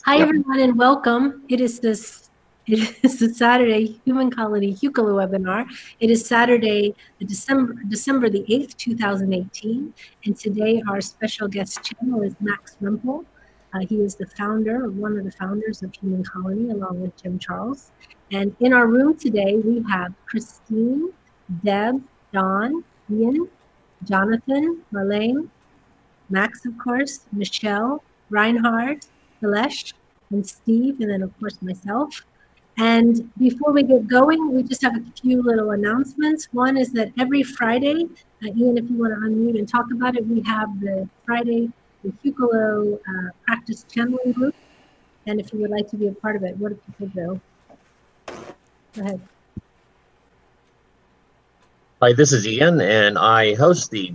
Hi, Yep. everyone, and welcome. It is the Saturday Human Colony Hucolo webinar. It is Saturday, December the 8th, 2018, and today our special guest channel is Max Rempel. He is the founder, or one of the founders of Human Colony, along with Jim Charles. And in our room today, we have Christine, Deb, Don, Ian, Jonathan, Marlene, Max, of course, Michelle, Reinhard, Halesh, and Steve, and then, of course, myself. And before we get going, we just have a few little announcements. One is that every Friday, Ian, if you want to unmute and talk about it, we have the Friday, the Hucolo practice channeling group. And if you would like to be a part of it, what do people do? Go ahead. Hi, this is Ian, and I host the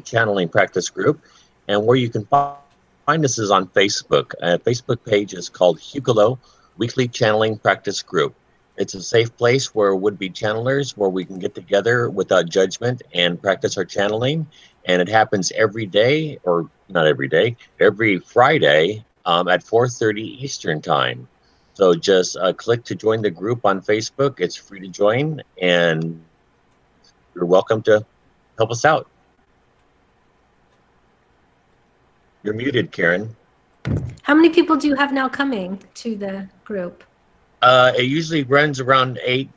channeling practice group. And where you can find us is on Facebook. Facebook page is called Hucolo Weekly Channeling Practice Group. It's a safe place where would-be channelers, where we can get together without judgment and practice our channeling. And it happens every day, or not every day, every Friday at 4:30 Eastern Time. So just click to join the group on Facebook. It's free to join, and you're welcome to help us out. You're muted, Karen. How many people do you have now coming to the group? It usually runs around 8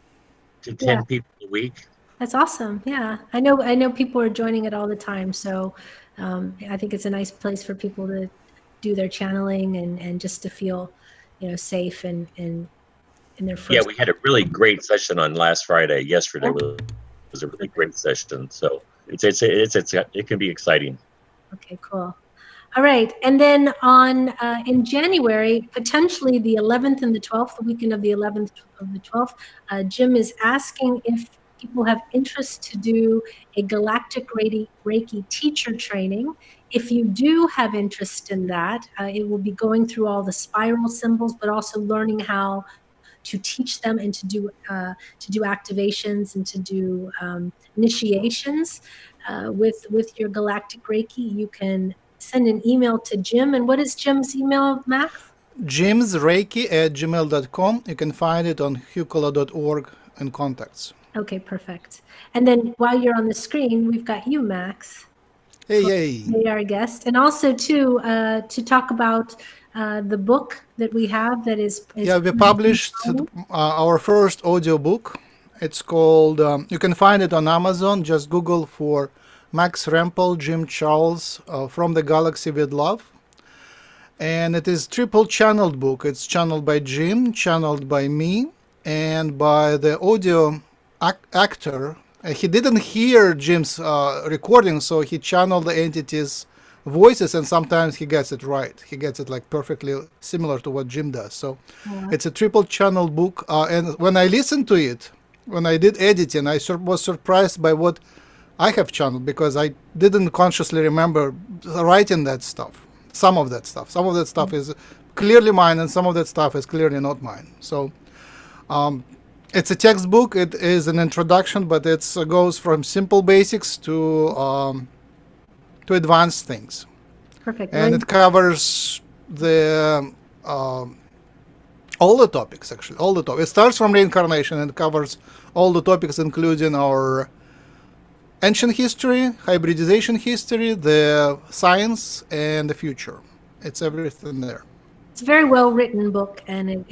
to 10 people a week. That's awesome. Yeah, I know people are joining it all the time. So I think it's a nice place for people to do their channeling and just to feel, safe and in their first. Yeah, we had a really great session on last Friday. Yesterday was a really great session. So it can be exciting. Okay, cool. All right, and then on in January, potentially the 11th and the 12th, the weekend of the 11th of the 12th, Jim is asking if people have interest to do a Galactic Reiki teacher training. If you do have interest in that, it will be going through all the spiral symbols, but also learning how to teach them and to do activations and to do initiations with your Galactic Reiki. You can send an email to Jim. And what is Jim's email, Max? jimsreiki@gmail.com. You can find it on hucolo.org and contacts. Okay, perfect. And then while you're on the screen, we've got you, Max. Hey. They are a guest. And also, too, to talk about the book that we have that is yeah, we published our first audiobook. It's called, you can find it on Amazon. Just Google for Max Rempel, Jim Charles, From the Galaxy with Love. And it is triple channeled book. It's channeled by Jim, channeled by me, and by the audio actor. He didn't hear Jim's recording, so he channeled the entities' voices, and sometimes he gets it right. He gets it like perfectly similar to what Jim does. So it's a triple channel book. And when I listened to it, when I did editing, I was surprised by what I have channeled, because I didn't consciously remember writing that stuff. Some of that stuff is clearly mine, and some of that stuff is clearly not mine. So it's a textbook. It is an introduction, but it goes from simple basics to advanced things. Perfect. And it covers the all the topics, actually, all the topics. It starts from reincarnation and covers all the topics, including our ancient history, hybridization history, the science, and the future. It's everything there. It's a very well written book, and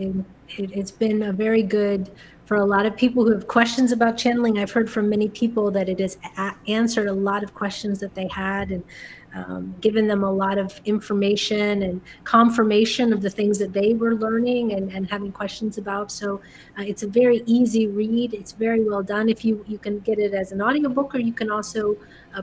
it's been a very good for a lot of people who have questions about channeling. I've heard from many people that it has answered a lot of questions that they had, and given them a lot of information and confirmation of the things that they were learning and having questions about. So it's a very easy read. It's very well done. If you can get it as an audiobook, or you can also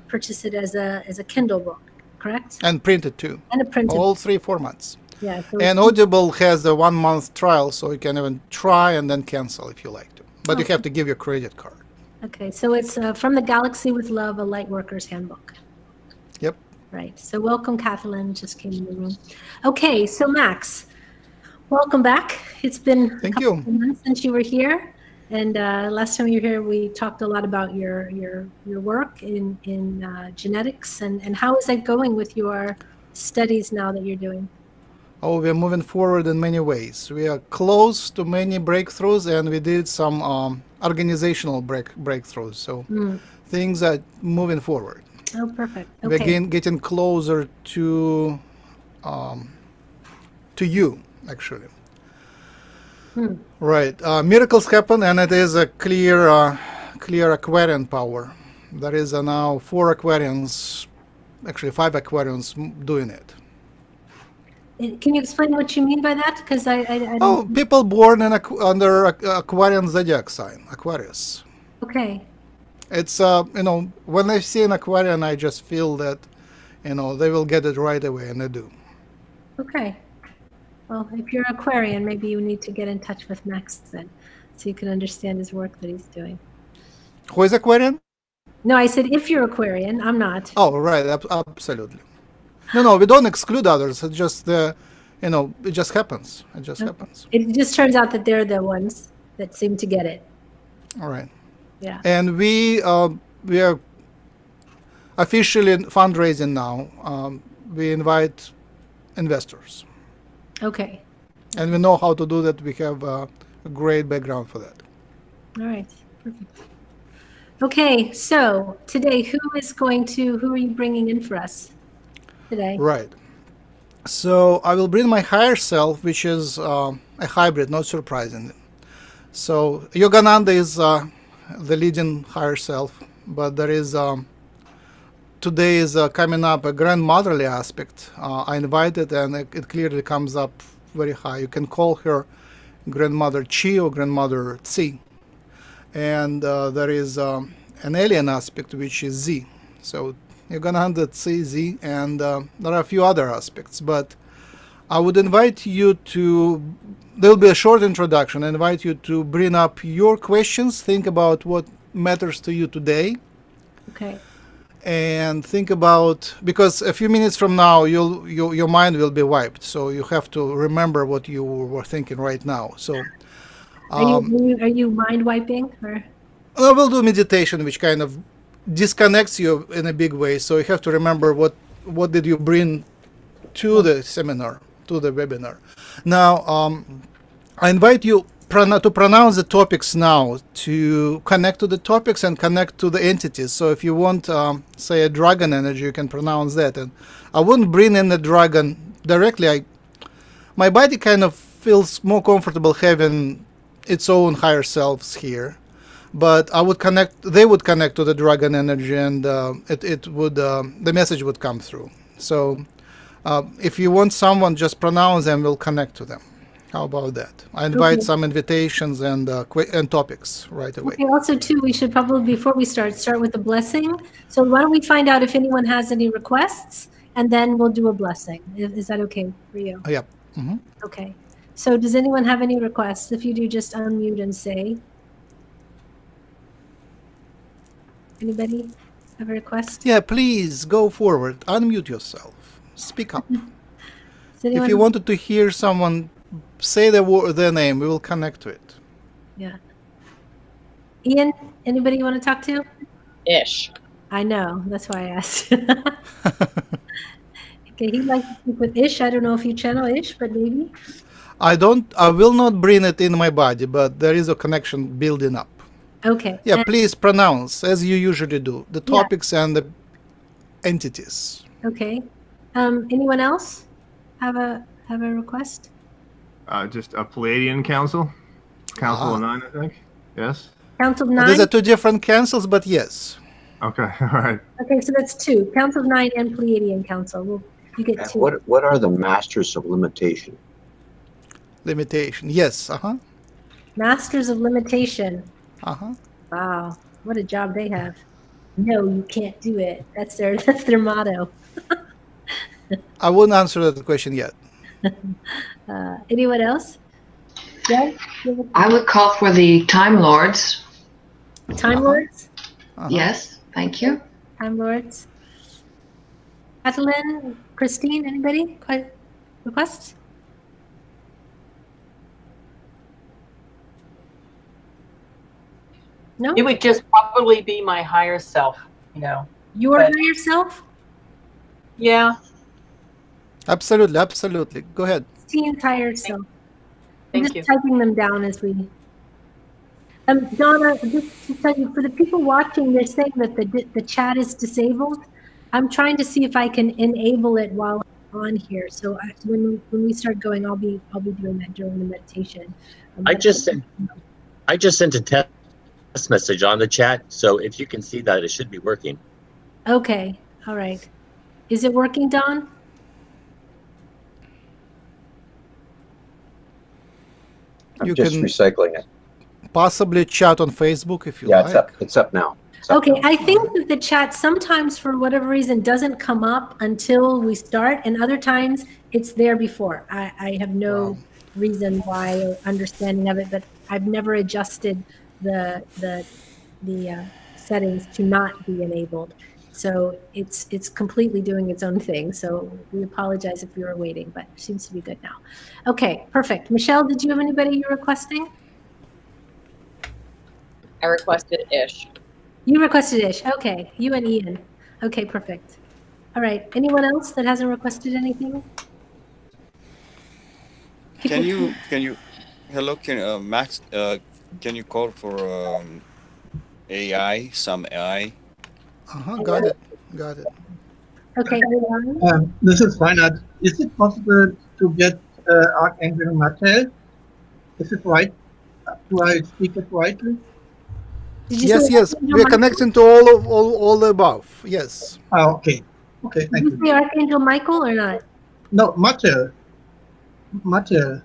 purchase it as a Kindle book, correct? And printed too. And a printed. All three formats. Yeah, so and Audible has the 1 month trial, so you can even try and then cancel if you like to. But you have to give your credit card. Okay, so it's From the Galaxy with Love, a Lightworkers Handbook. Yep. Right. So welcome, Kathleen, just came in the room. Okay, so Max, welcome back. It's been Thank a couple you. of months since you were here. And last time you were here, we talked a lot about your work in genetics. And how is that going with your studies now that you're doing? Oh, we're moving forward in many ways. We are close to many breakthroughs, and we did some organizational breakthroughs. So things are moving forward. Oh, perfect. We're getting closer to you, actually. Right. Miracles happen, and it is a clear Aquarian power. There is now 4 Aquarians, actually 5 Aquarians doing it. Can you explain what you mean by that? Because I don't... people born under Aquarian zodiac sign, Aquarius. Okay. It's when I see an Aquarian, I just feel that they will get it right away, and they do. Okay. Well, if you're Aquarian, maybe you need to get in touch with Max then, so you can understand his work that he's doing. Who is Aquarian? No, I said if you're Aquarian. I'm not. Oh, right, absolutely. No, we don't exclude others. It's just it just happens. It just happens. It just turns out that they're the ones that seem to get it. All right. Yeah. And we are officially fundraising now. We invite investors. Okay. And we know how to do that. We have a great background for that. All right. Perfect. Okay, so today, who are you bringing in for us today? Right. So I will bring my higher self, which is a hybrid, not surprisingly. So Yogananda is the leading higher self, but there is today is coming up a grandmotherly aspect. I invited, and it clearly comes up very high. You can call her grandmother Chi or grandmother Tsi. And there is an alien aspect, which is Z. So Yogananda, Tsi, Z, and there are a few other aspects. But I would invite you to, there will be a short introduction. I invite you to bring up your questions, think about what matters to you today. Okay. And think about, because a few minutes from now, your mind will be wiped. So you have to remember what you were thinking right now. So are you mind wiping? Or? We'll do meditation, which kind of disconnects you in a big way. So you have to remember what did you bring to the seminar, to the webinar. Now, I invite you to pronounce the topics now, to connect to the topics and connect to the entities. So if you want, say, a dragon energy, you can pronounce that. And I wouldn't bring in the dragon directly. My body kind of feels more comfortable having its own higher selves here. But I would connect, they would connect to the dragon energy, and it would, the message would come through. So if you want someone, just pronounce them, we'll connect to them. How about that? I invite some invitations and topics right away. Okay, also, too, we should probably, before we start with a blessing. So why don't we find out if anyone has any requests, and then we'll do a blessing. Is that okay for you? Yep. Mm-hmm. Okay. So does anyone have any requests? If you do, just unmute and say. Anybody have a request? Yeah, please go forward. Unmute yourself. Speak up. If you wanted to hear someone say their name, we will connect to it. Yeah. Ian, anybody you want to talk to? Ish. I know. That's why I asked. Okay, he'd like to speak with Ish. I don't know if you channel Ish, but maybe. I will not bring it in my body, but there is a connection building up. Okay. Yeah, and please pronounce, as you usually do, the topics and the entities. Okay. Anyone else have a request? Just a Pleiadian council. Council of 9, I think. Yes? Council of 9? These are 2 different councils, but yes. Okay, all right. Okay, so that's 2. Council of 9 and Pleiadian council. You get 2. What are the masters of limitation? Limitation, yes. Masters of limitation. Uh-huh. Wow, what a job they have. No, you can't do it. That's their motto. I wouldn't answer that question yet. Anyone else? Yeah? I would call for the Timelords. Timelords? Yes, thank you. Timelords. Kathleen, Christine, anybody? Requests? No? It would just probably be my higher self, Your higher self? Yeah. Absolutely, absolutely. Go ahead. Christine 𝗪𝗧𝗧. I'm Thank just you. typing them down as we. Donna, just to tell you, for the people watching, they're saying that the chat is disabled. I'm trying to see if I can enable it while I'm on here. So when we start going, I'll be doing that during the meditation. I just sent a test message on the chat, so if you can see that, it should be working. Okay, all right. Is it working, Don? I'm just recycling it. Possibly chat on Facebook if you Yeah, like. it's up now. Okay, I think that the chat sometimes, for whatever reason, doesn't come up until we start, and other times it's there before. I have no reason why or understanding of it, but I've never adjusted the settings to not be enabled. So it's completely doing its own thing. So we apologize if you were waiting, but it seems to be good now. Okay, perfect. Michelle, did you have anybody you're requesting? I requested Ish. You requested Ish. Okay, you and Ian. Okay, perfect. All right. Anyone else that hasn't requested anything? Can you hello, Max, can you call for AI, some AI? Got it. Got it. Okay. This is Reinhard. Is it possible to get Archangel 𝗪𝗘𝗧𝗧? Is it right? Do I speak it rightly? Yes, yes. We are connecting to all the above. Yes. Oh, okay. Okay, thank you. Did you say Archangel Michael or not? No, 𝗪𝗘𝗧𝗧.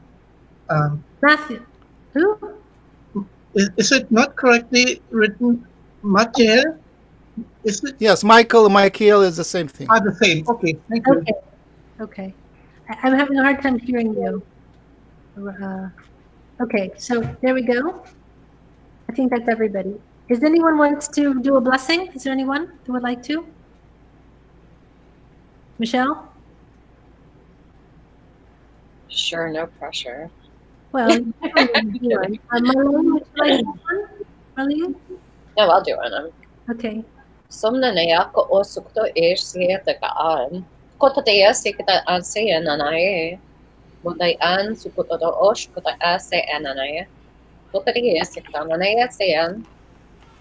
Matthew. Who? Is it not correctly written 𝗪𝗘𝗧𝗧? Is it? Yes, Michael is the same thing. The same. Okay, thank you. Okay. Okay. I'm having a hard time hearing you. Okay, so there we go. I think that's everybody. Is anyone wants to do a blessing? Is there anyone who would like to? Michelle? Sure, no pressure. Well, Marlene, would you like one? Marlene? No, I'll do one. Okay. Somnanaya ko osukto ish siya takaan. Kotatea sikita anse ananaye. Mudayan sukuto osh kota ase ananaye. Kotatea sikita ananaye sayan.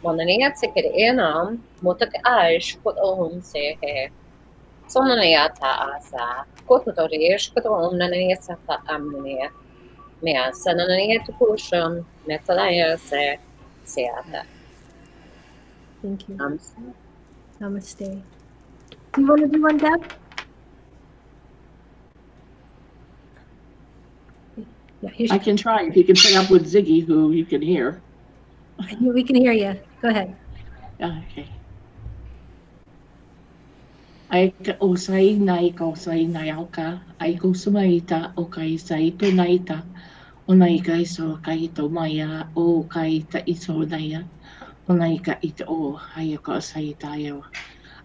Monanaya sikita enam. Mutak aish kutom sehe. Somnanaya ta asa. Kototorish kutom nanaya sata amnaya. Mea sananaya tukusham. Metalaya se seata. Thank you. Namaste. You want to do one, Deb? Yeah, I can try. If you can put up with Ziggy, who you can hear. We can hear you. Go ahead. Okay. Ai ka o sai nai ka o sai nai auka. Ai ko sumaita o kai sai to naita. O nai kai so kai to maya o kai ta iso naia. O nai ka ita o hai ka sai taio.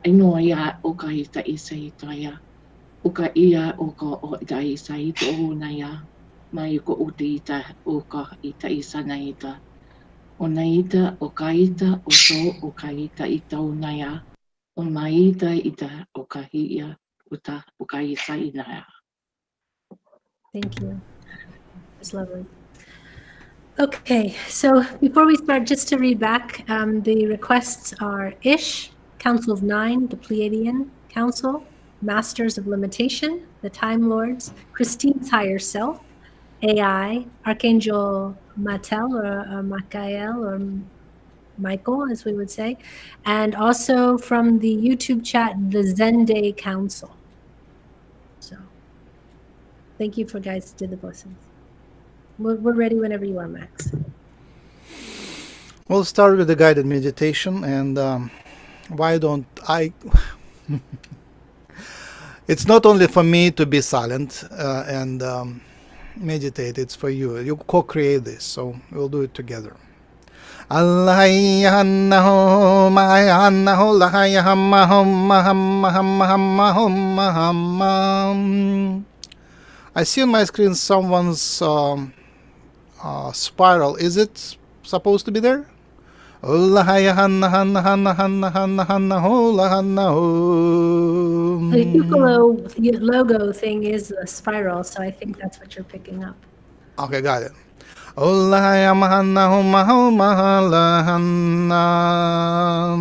Ai no ia o kai ta isai taia. O ka ia o ka o dai sai to o naia. Mai ko o te ita o ka ita isa naita. O naita o kaita o so o kaita ita o naia. O naita ita o kahia uta o kaisa inaya. Thank you. It's lovely. Okay, so before we start, just to read back, the requests are Ish, Council of Nine, the Pleiadian Council, Masters of Limitation, the Time Lords, Christine's Higher Self, AI, Archangel 𝗪𝗘𝗧𝗧 or Michael or Michael, as we would say, and also from the YouTube chat, the Zen Day Council. So thank you for guys to do the blessings. We're ready whenever you are, Max. We'll start with the guided meditation, and why don't I? It's not only for me to be silent and meditate, it's for you. You co-create this, so we'll do it together. I see on my screen someone's spiral. Is it supposed to be there? Ola haya hanna hanna hanna hanna hanna hanna hola hanna ho. The Hucolo logo thing is a spiral, so I think that's what you're picking up. Okay, got it. Ola haya mahanna homa homa hala hanna.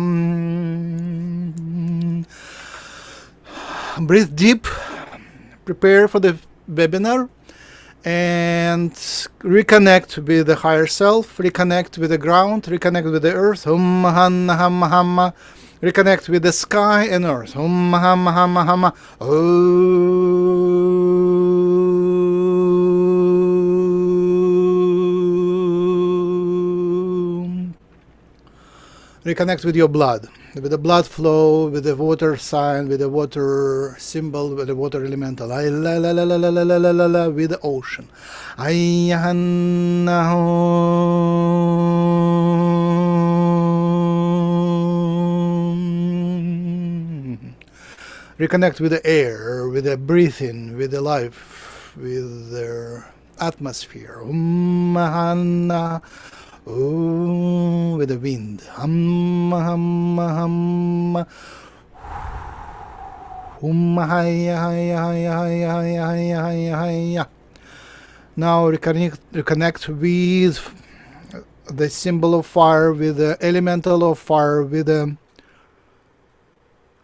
Breathe deep. Prepare for the webinar. And reconnect with the higher self, reconnect with the ground, reconnect with the earth, humma hanna hamma hamma, reconnect with the sky and earth, humma hamma hamma hamma, reconnect with your blood, with the blood flow, with the water sign, with the water symbol, with the water elemental, with the ocean. Reconnect with the air, with the breathing, with the life, with the atmosphere. With the wind. Humma humma humma. Humma haya haya haya haya haya haya haya haya. Now reconnect with the symbol of fire, with the elemental of fire, with the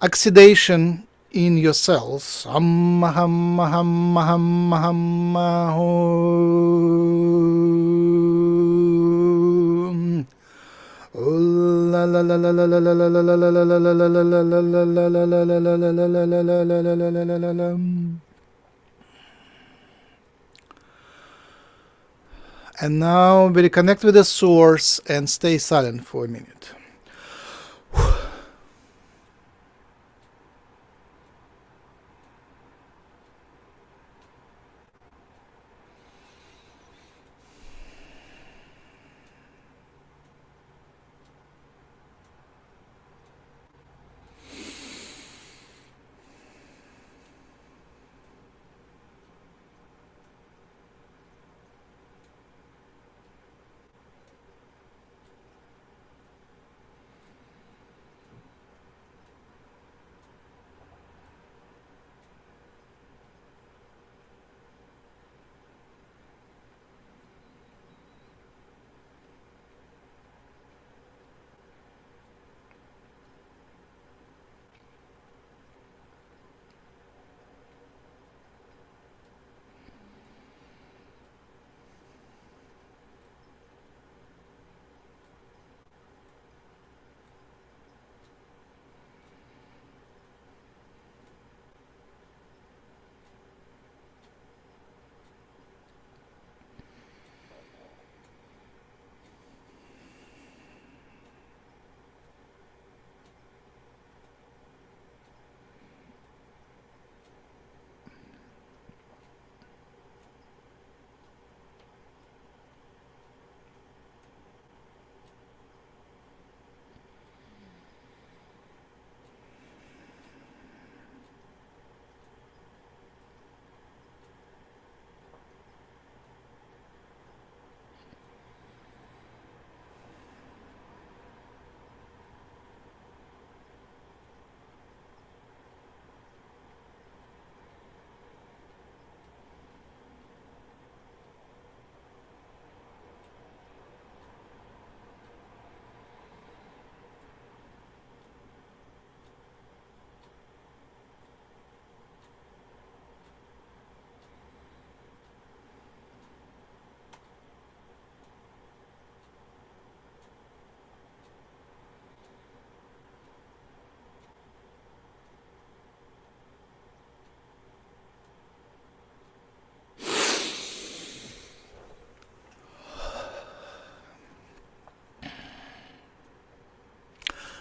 oxidation in your cells. Humma humma humma humma humma ho. And now we reconnect with the source and stay silent for a minute.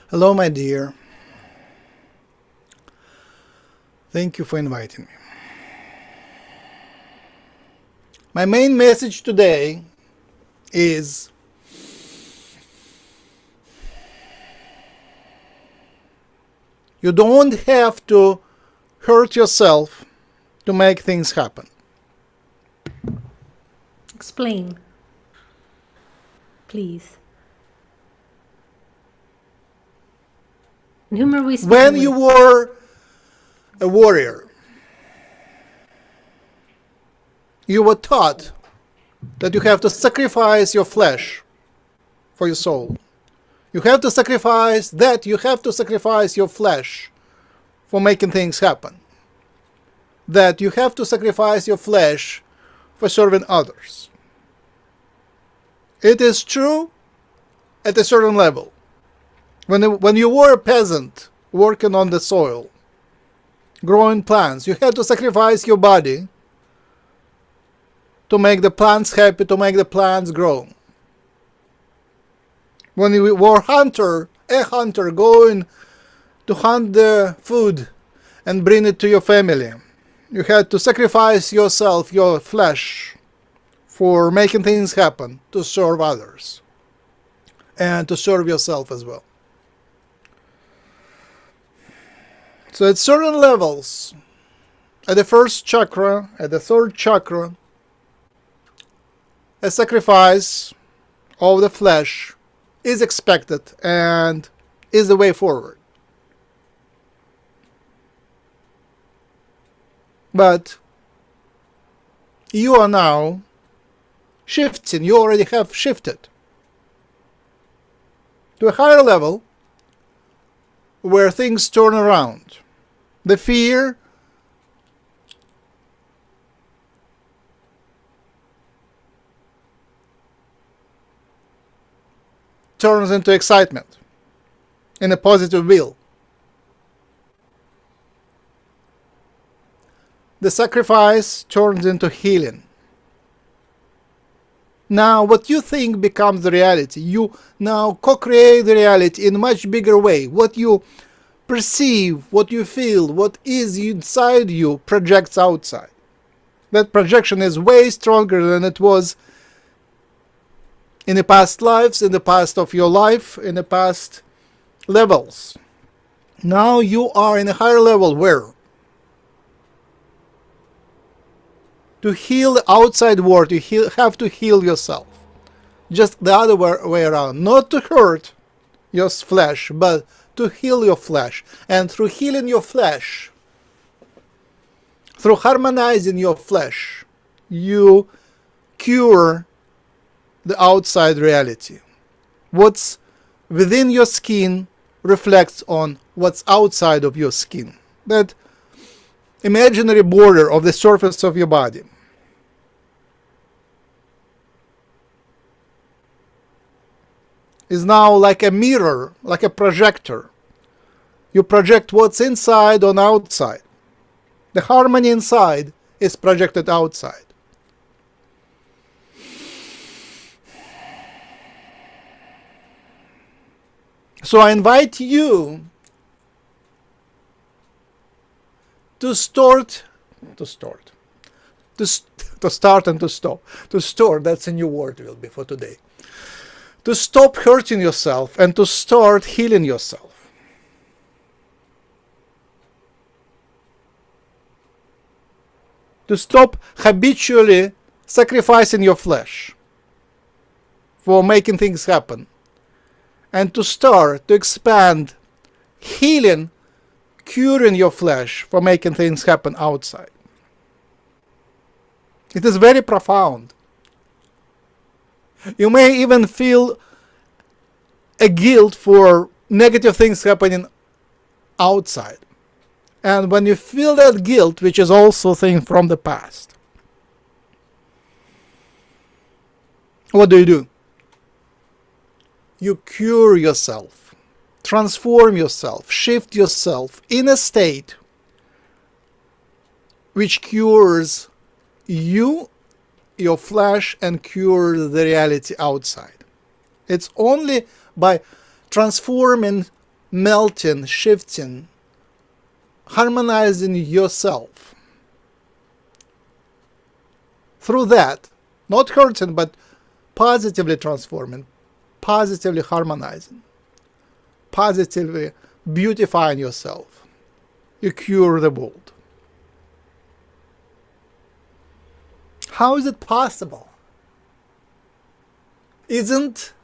Hello, my dear. Thank you for inviting me. My main message today is you don't have to hurt yourself to make things happen. Explain, please. And whom are we speaking When with? you were a warrior, you were taught that you have to sacrifice your flesh for your soul. You have to sacrifice that. You have to sacrifice your flesh for making things happen. That you have to sacrifice your flesh for serving others. It is true at a certain level. When you were a peasant working on the soil, growing plants, you had to sacrifice your body to make the plants happy, to make the plants grow. When you were a hunter going to hunt the food and bring it to your family, you had to sacrifice yourself, your flesh, for making things happen, to serve others and to serve yourself as well. So at certain levels, at the first chakra, at the third chakra, a sacrifice of the flesh is expected and is the way forward. But you are now shifting, you already have shifted to a higher level where things turn around. The fear turns into excitement in a positive will. The sacrifice turns into healing. Now what you think becomes the reality. You now co-create the reality in a much bigger way. What you perceive, what you feel, what is inside you projects outside. That projection is way stronger than it was in the past lives, in the past of your life, in the past levels. Now you are in a higher level where to heal the outside world, you have to heal yourself. Just the other way around. Not to hurt your flesh, but to heal your flesh. And through healing your flesh, through harmonizing your flesh, you cure the outside reality. What's within your skin reflects on what's outside of your skin. That imaginary border of the surface of your body. Is now like a mirror, like a projector. You project what's inside on outside. The harmony inside is projected outside. So I invite you to start and to stop. To store, that's a new word will be for today. To stop hurting yourself and to start healing yourself. To stop habitually sacrificing your flesh for making things happen. And to start to expand healing, curing your flesh for making things happen outside. It is very profound. You may even feel a guilt for negative things happening outside. And when you feel that guilt, which is also a thing from the past, what do? You cure yourself, transform yourself, shift yourself in a state which cures you, your flesh, and cures the reality outside. It's only by transforming, melting, shifting, harmonizing yourself. Through that, not hurting, but positively transforming, positively harmonizing, positively beautifying yourself, you cure the world. How is it possible? Isn't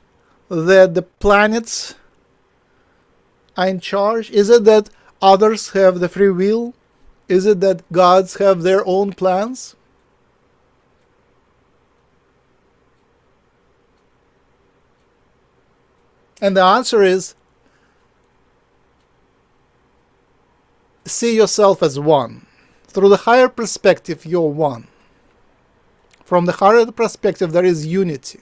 that the planets are in charge? Is it that others have the free will? Is it that gods have their own plans? And the answer is, see yourself as one. Through the higher perspective, you're one. From the higher perspective, there is unity.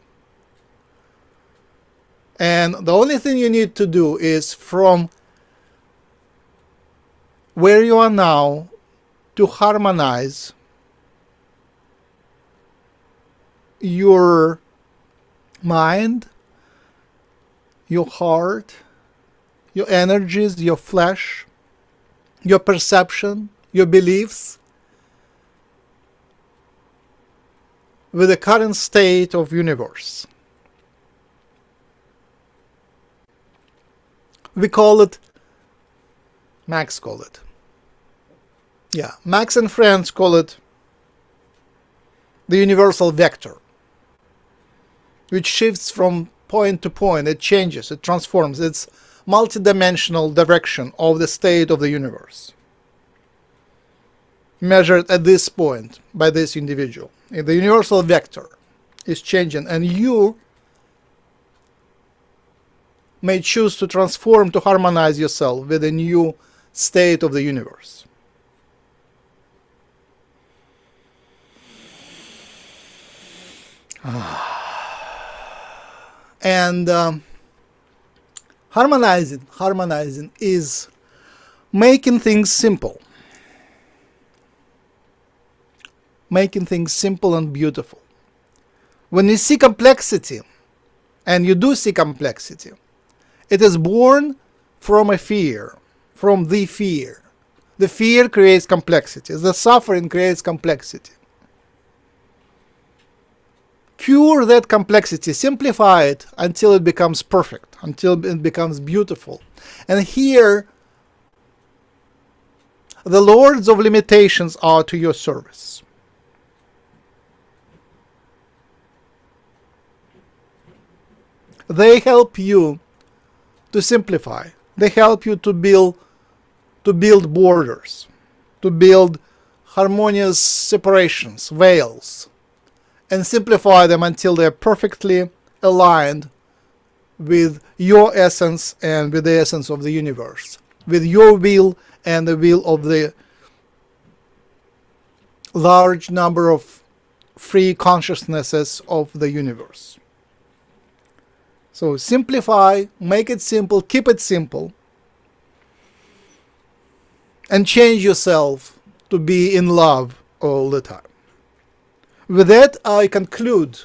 And the only thing you need to do is from where you are now to harmonize your mind, your heart, your energies, your flesh, your perception, your beliefs with the current state of universe. We call it, Max call it. Yeah, Max and friends call it the universal vector, which shifts from point to point. It changes, it transforms. It's multidimensional direction of the state of the universe, measured at this point by this individual. The universal vector is changing, and you may choose to transform, to harmonize yourself with a new state of the universe. And harmonizing is making things simple. Making things simple and beautiful. When you see complexity, and you do see complexity, it is born from a fear, from the fear. The fear creates complexity. The suffering creates complexity. Cure that complexity, simplify it until it becomes perfect, until it becomes beautiful. And here, the lords of limitations are to your service. They help you to simplify. They help you to build borders, to build harmonious separations, veils, and simplify them until they're perfectly aligned with your essence and with the essence of the universe, with your will and the will of the large number of free consciousnesses of the universe. So simplify, make it simple, keep it simple, and change yourself to be in love all the time. With that, I conclude.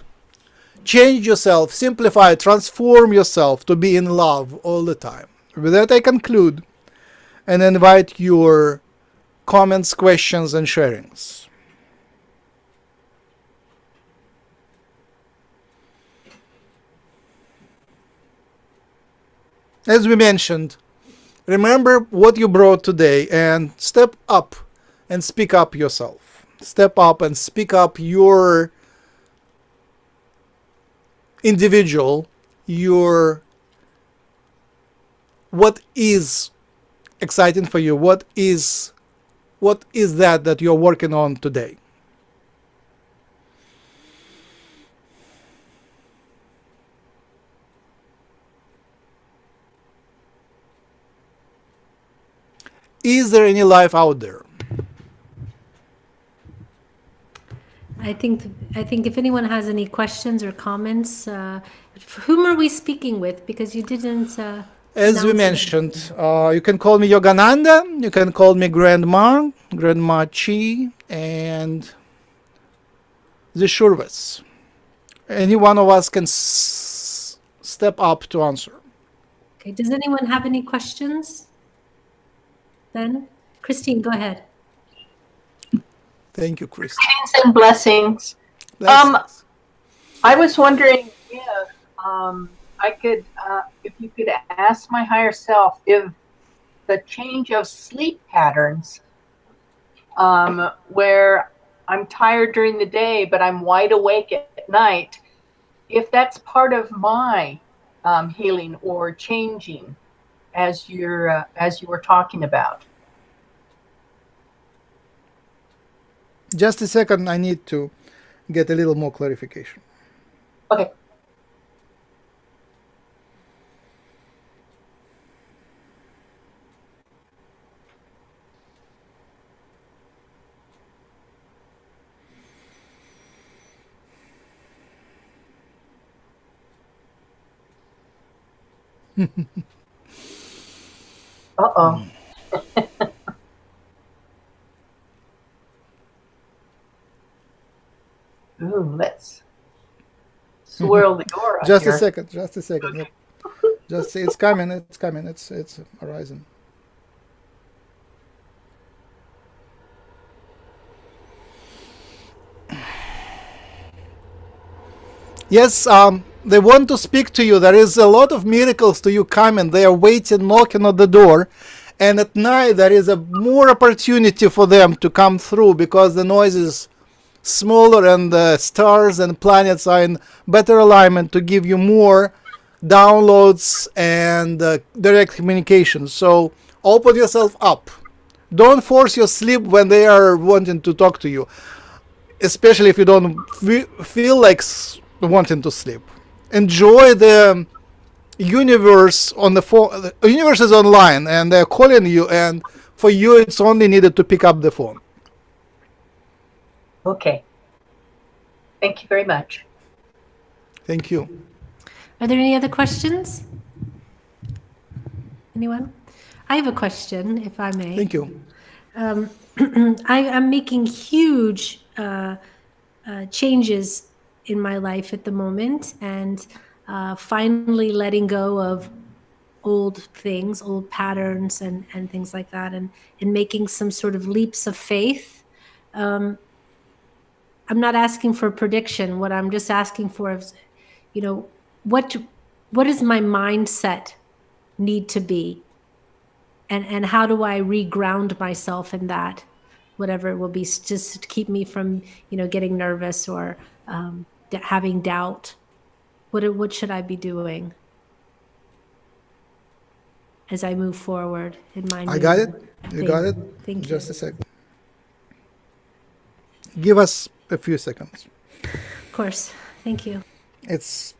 Change yourself, simplify, transform yourself to be in love all the time. With that, I conclude and invite your comments, questions, and sharings. As we mentioned, remember what you brought today and step up and speak up yourself. Step up and speak up your individual, your what is exciting for you, what is that you're working on today. Is there any life out there? I think if anyone has any questions or comments, whom are we speaking with? Because you didn't. As we mentioned, you can call me Yogananda, you can call me Grandma Chi, and the Shurvas. Any one of us can step up to answer. Okay. Does anyone have any questions? Then, Christine, go ahead. Thank you, Chris. Greetings and blessings. I was wondering if I could, if you could ask my higher self if the change of sleep patterns, where I'm tired during the day but I'm wide awake at night, if that's part of my healing or changing, as you were talking about. Just a second, I need to get a little more clarification. Okay. Uh-oh. Ooh, let's swirl the door up Just here. a second, just a second. Okay. Yep. Just it's coming, it's coming, it's arising. Yes, they want to speak to you. There is a lot of miracles to you coming. They are waiting, knocking at the door. And at night, there is a more opportunity for them to come through because the noise is smaller and the stars and planets are in better alignment to give you more downloads and direct communication. So open yourself up. Don't force your sleep when they are wanting to talk to you, especially if you don't feel like wanting to sleep. Enjoy the universe on the phone. The universe is online and they're calling you, and for you it's only needed to pick up the phone. Okay. Thank you very much. Thank you. Are there any other questions? Anyone? I have a question, if I may. Thank you. I'm making huge changes in my life at the moment, and finally letting go of old things, old patterns and things like that, and making some sort of leaps of faith. I'm not asking for a prediction. What I'm just asking for is, you know, what does my mindset need to be? And how do I reground myself in that, whatever it will be, just to keep me from, you know, getting nervous or having doubt. What should I be doing as I move forward in my I got it. You thing? got it. Thank you. Just a second. Give us a few seconds. Of course. Thank you. It's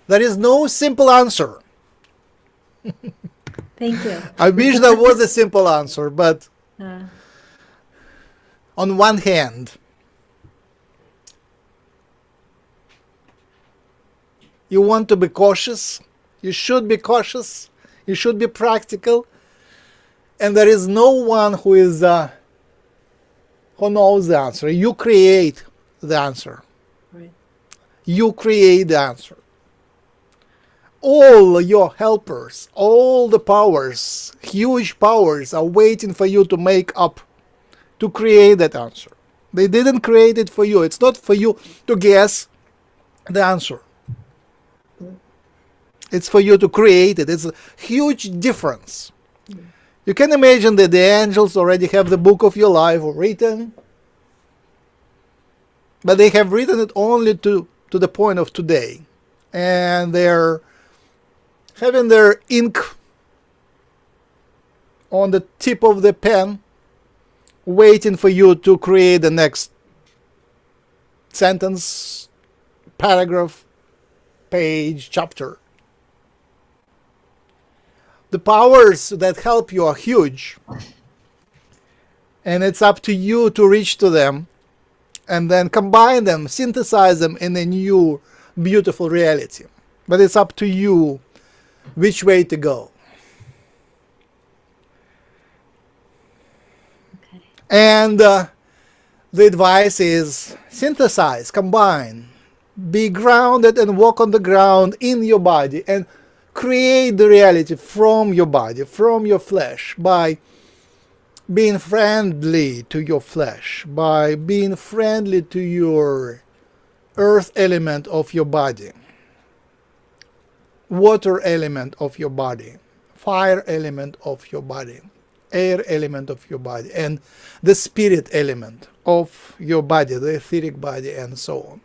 there is no simple answer. Thank you. I wish there was a simple answer, but on one hand, you want to be cautious. You should be cautious. You should be practical. And there is no one who is who knows the answer. You create the answer. Right. You create the answer. All your helpers, all the powers, huge powers are waiting for you to make up, to create that answer. They didn't create it for you. It's not for you to guess the answer. It's for you to create it. It's a huge difference. You can imagine that the angels already have the book of your life written, but they have written it only to the point of today. And they're having their ink on the tip of the pen, waiting for you to create the next sentence, paragraph, page, chapter. The powers that help you are huge, and it's up to you to reach to them and then combine them, synthesize them in a new, beautiful reality. But it's up to you which way to go. Okay. And the advice is synthesize, combine, be grounded and walk on the ground in your body and create the reality from your body, from your flesh, by being friendly to your flesh, by being friendly to your earth element of your body, water element of your body, fire element of your body, air element of your body, and the spirit element of your body, the etheric body, and so on.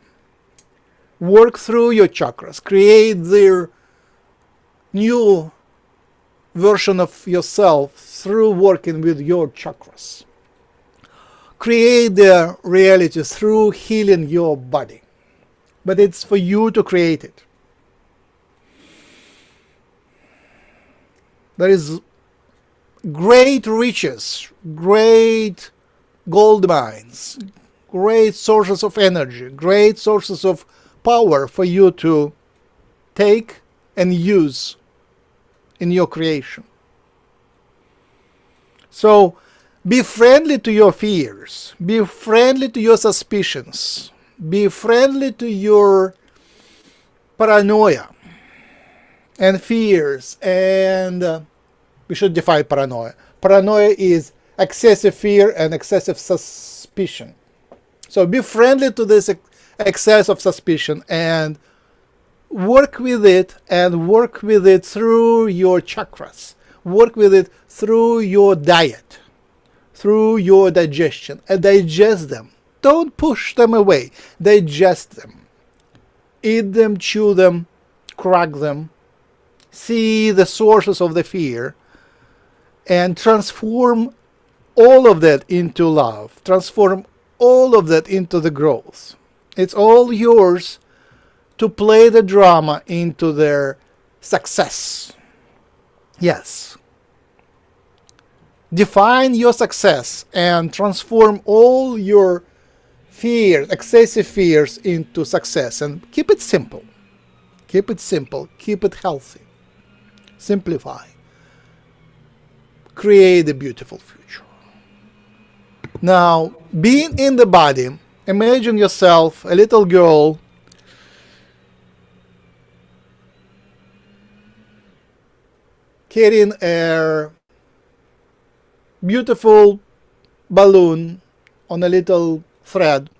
Work through your chakras, create their new version of yourself through working with your chakras. Create the reality through healing your body. But it's for you to create it. There is great riches, great gold mines, great sources of energy, great sources of power for you to take and use in your creation. So be friendly to your fears, be friendly to your suspicions, be friendly to your paranoia and fears, and we should define paranoia. Paranoia is excessive fear and excessive suspicion. So be friendly to this excess of suspicion and work with it, and work with it through your chakras. Work with it through your diet, through your digestion, and digest them. Don't push them away. Digest them. Eat them, chew them, crack them. See the sources of the fear and transform all of that into love. Transform all of that into the growth. It's all yours to play the drama into their success. Yes. Define your success and transform all your fears, excessive fears, into success. And keep it simple. Keep it simple. Keep it healthy. Simplify. Create a beautiful future. Now, being in the body, imagine yourself a little girl carrying a beautiful balloon on a little thread,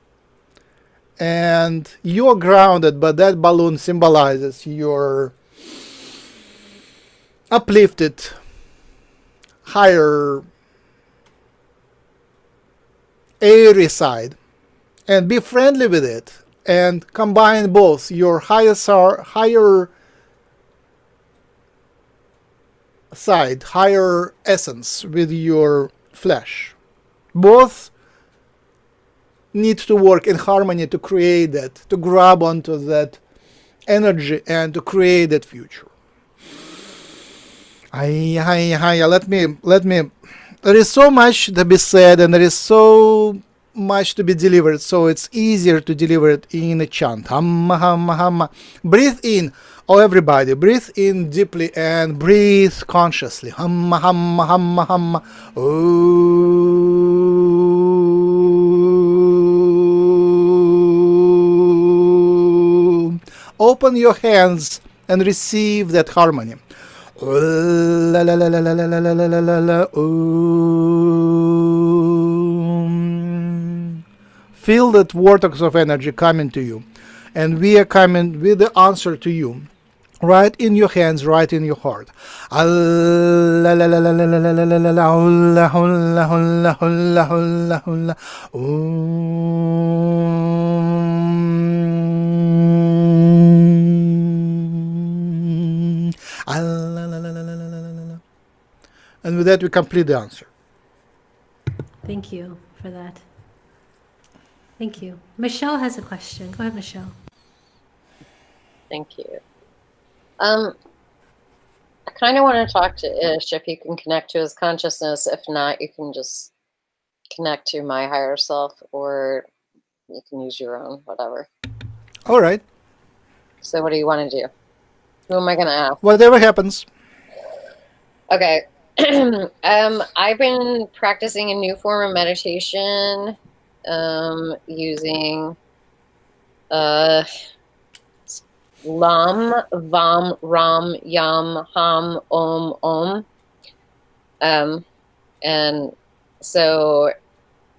and you're grounded, but that balloon symbolizes your uplifted, higher, airy side, and be friendly with it and combine both your higher side, higher essence with your flesh. Both need to work in harmony to create that, to grab onto that energy and to create that future. Let me. There is so much to be said and there is so much to be delivered, so it's easier to deliver it in a chant. Hamma, hamma, hamma. Breathe in. Oh, everybody, breathe in deeply and breathe consciously. Hamma, hamma, hamma, hamma. Om. Open your hands and receive that harmony. La la la la la la la la la la la. Om. Feel that vortex of energy coming to you, and we are coming with the answer to you. Right in your hands, right in your heart. And with that, we complete the answer. Thank you for that. Thank you. Michelle has a question. Go ahead, Michelle. Thank you. I kind of want to talk to Ish if you can connect to his consciousness. If not, you can just connect to my higher self or you can use your own, whatever. All right. So what do you want to do? Who am I going to ask? Whatever happens. Okay. I've been practicing a new form of meditation using Lam, Vam, Ram, Yam, Ham, Om. And so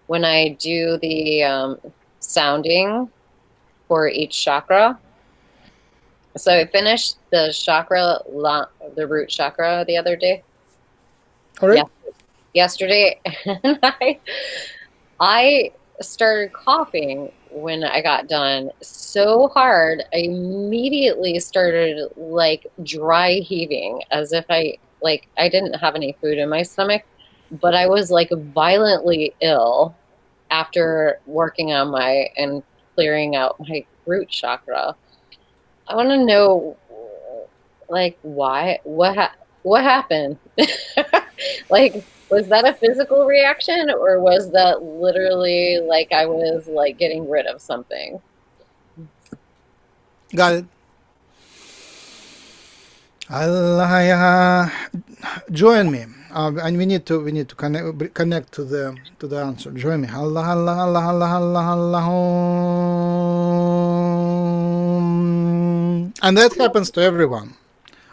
when I do the sounding for each chakra, so I finished the chakra, the root chakra the other day. All right. Yesterday, and I started coughing when I got done so hard. I immediately started like dry heaving, as if I didn't have any food in my stomach, but I was like violently ill after working on and clearing out my root chakra. I want to know, like, why? What happened? Like, was that a physical reaction, or was that literally like I was like getting rid of something? Got it. Allah, join me, and we need to connect to the answer. Join me. Allah, Allah, Allah, Allah, Allah, Allah. And that happens to everyone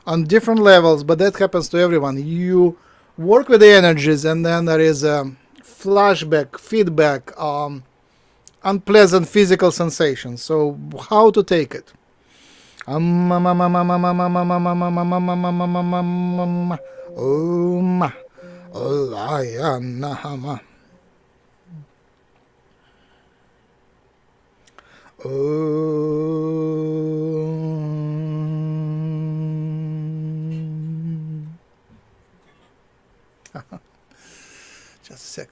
on different levels, but that happens to everyone. You work with the energies, and then there is a flashback, feedback, unpleasant physical sensations. So how to take it? Just a sec.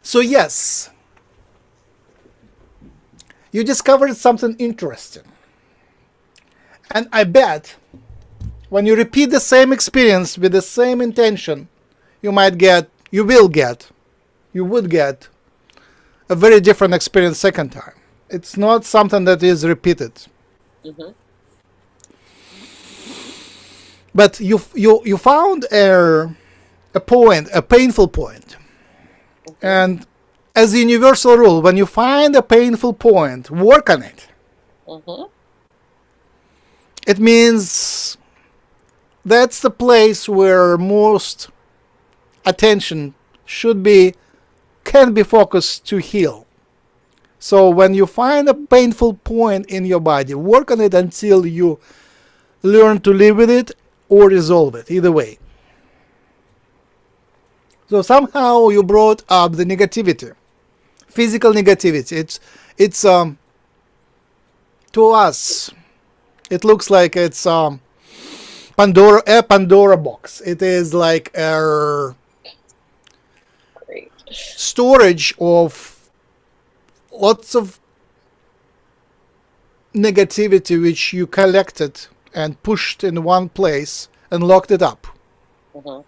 So yes, you discovered something interesting, and I bet when you repeat the same experience with the same intention, you would get a very different experience second time. It's not something that is repeated. Mm-hmm. But you found a point, a painful point. Okay. And as a universal rule, when you find a painful point, work on it. Mm-hmm. It means that's the place where most attention can be focused to heal. So when you find a painful point in your body, work on it until you learn to live with it or resolve it, either way. So somehow you brought up the negativity, physical negativity. It's to us, it looks like it's a Pandora box. It is like a storage of lots of negativity which you collected and pushed in one place and locked it up. Mm-hmm.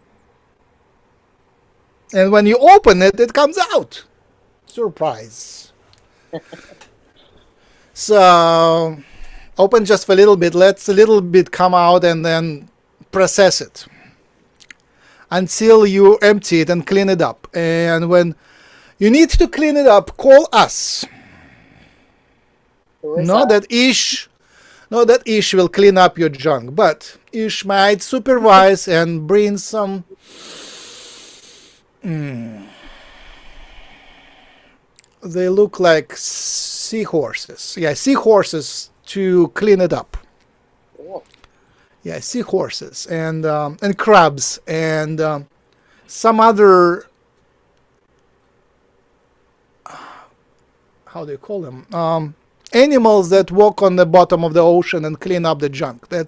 And when you open it, it comes out. Surprise. So open just for a little bit, let a little bit come out, and then process it until you empty it and clean it up. And when you need to clean it up, call us. Not that Ish will clean up your junk, but Ish might supervise and bring some they look like seahorses. Yeah, seahorses to clean it up. Cool. Yeah, seahorses and crabs and some other how do you call them? Animals that walk on the bottom of the ocean and clean up the junk. They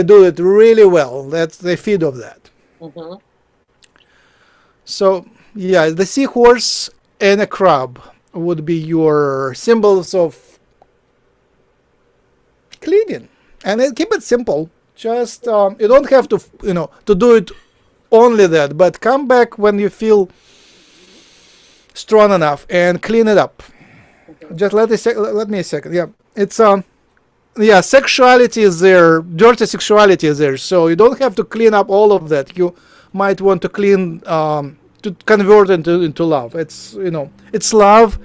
do it really well. They feed off that. Mm-hmm. So yeah, the seahorse and a crab would be your symbols of cleaning. And keep it simple. Just you don't have to, to do it only that, but come back when you feel strong enough and clean it up. Just let me a second. Yeah, it's yeah, sexuality is there, dirty sexuality is there, so you don't have to clean up all of that. You might want to clean to convert into love. It's it's love.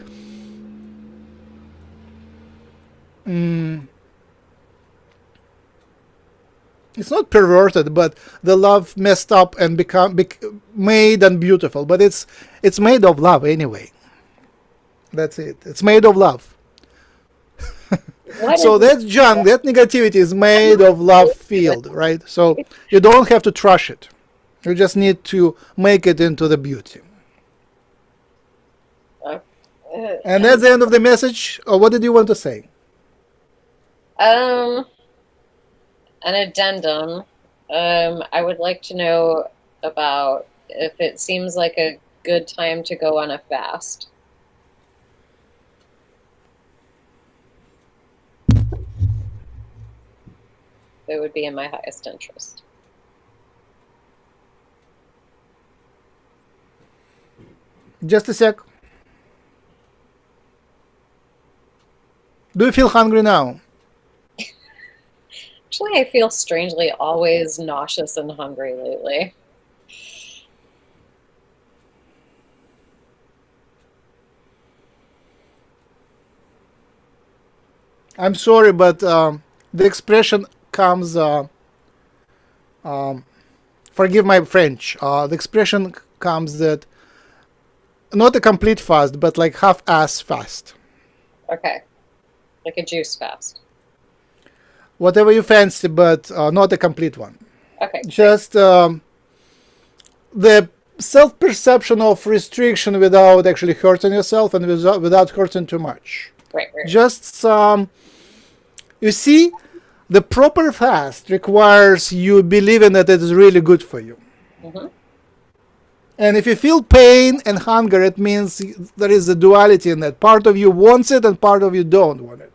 It's not perverted, but the love messed up and made and beautiful. But it's made of love anyway. That's it. It's made of love. So that junk, that negativity is made of love field, right? So you don't have to trash it. You just need to make it into the beauty. And that's the end of the message. Or what did you want to say? An addendum. I would like to know about if it seems like a good time to go on a fast. It would be in my highest interest. Just a sec. Do you feel hungry now? Actually, I feel strangely always nauseous and hungry lately. I'm sorry, but the expression comes, forgive my French, the expression comes that not a complete fast, but like half-ass fast. Okay. Like a juice fast. Whatever you fancy, but not a complete one. Okay. Just the self-perception of restriction without actually hurting yourself and without hurting too much. Right. Just you see, the proper fast requires you believing that it is really good for you. Mm-hmm. And if you feel pain and hunger, it means there is a duality in that. Part of you wants it and part of you don't want it.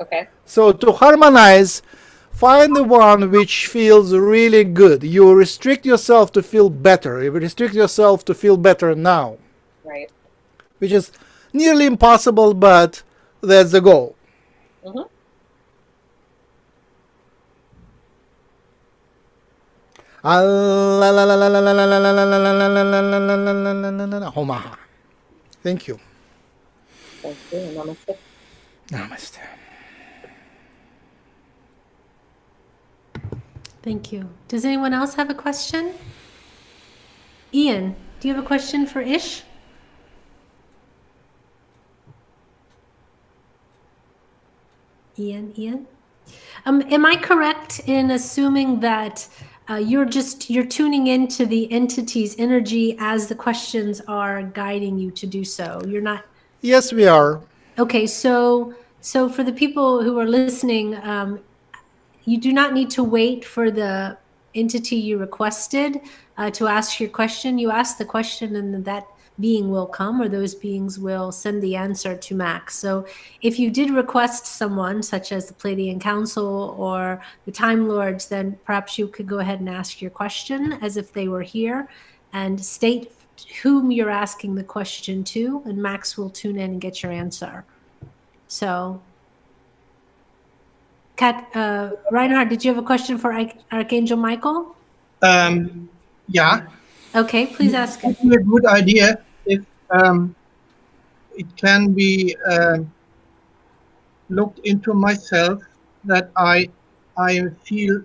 Okay. So to harmonize, find the one which feels really good. You restrict yourself to feel better. You restrict yourself to feel better now. Right. Which is nearly impossible, but that's the goal. Mm-hmm. Thank you. Thank you. Namaste. Namaste. Thank you. Does anyone else have a question? Ian, do you have a question for Ish? Ian? Am I correct in assuming that you're tuning into the entity's energy as the questions are guiding you to do so? You're not. Yes, we are. Okay, so for the people who are listening, you do not need to wait for the entity you requested to ask your question. You ask the question and that being will come, or those beings will send the answer to Max. So if you did request someone, such as the Pleiadian Council or the Time Lords, then perhaps you could go ahead and ask your question as if they were here and state whom you're asking the question to, and Max will tune in and get your answer. So, Reinhard, did you have a question for Archangel Michael? Yeah. Okay, please ask. It would be a good idea if it can be looked into myself, that I feel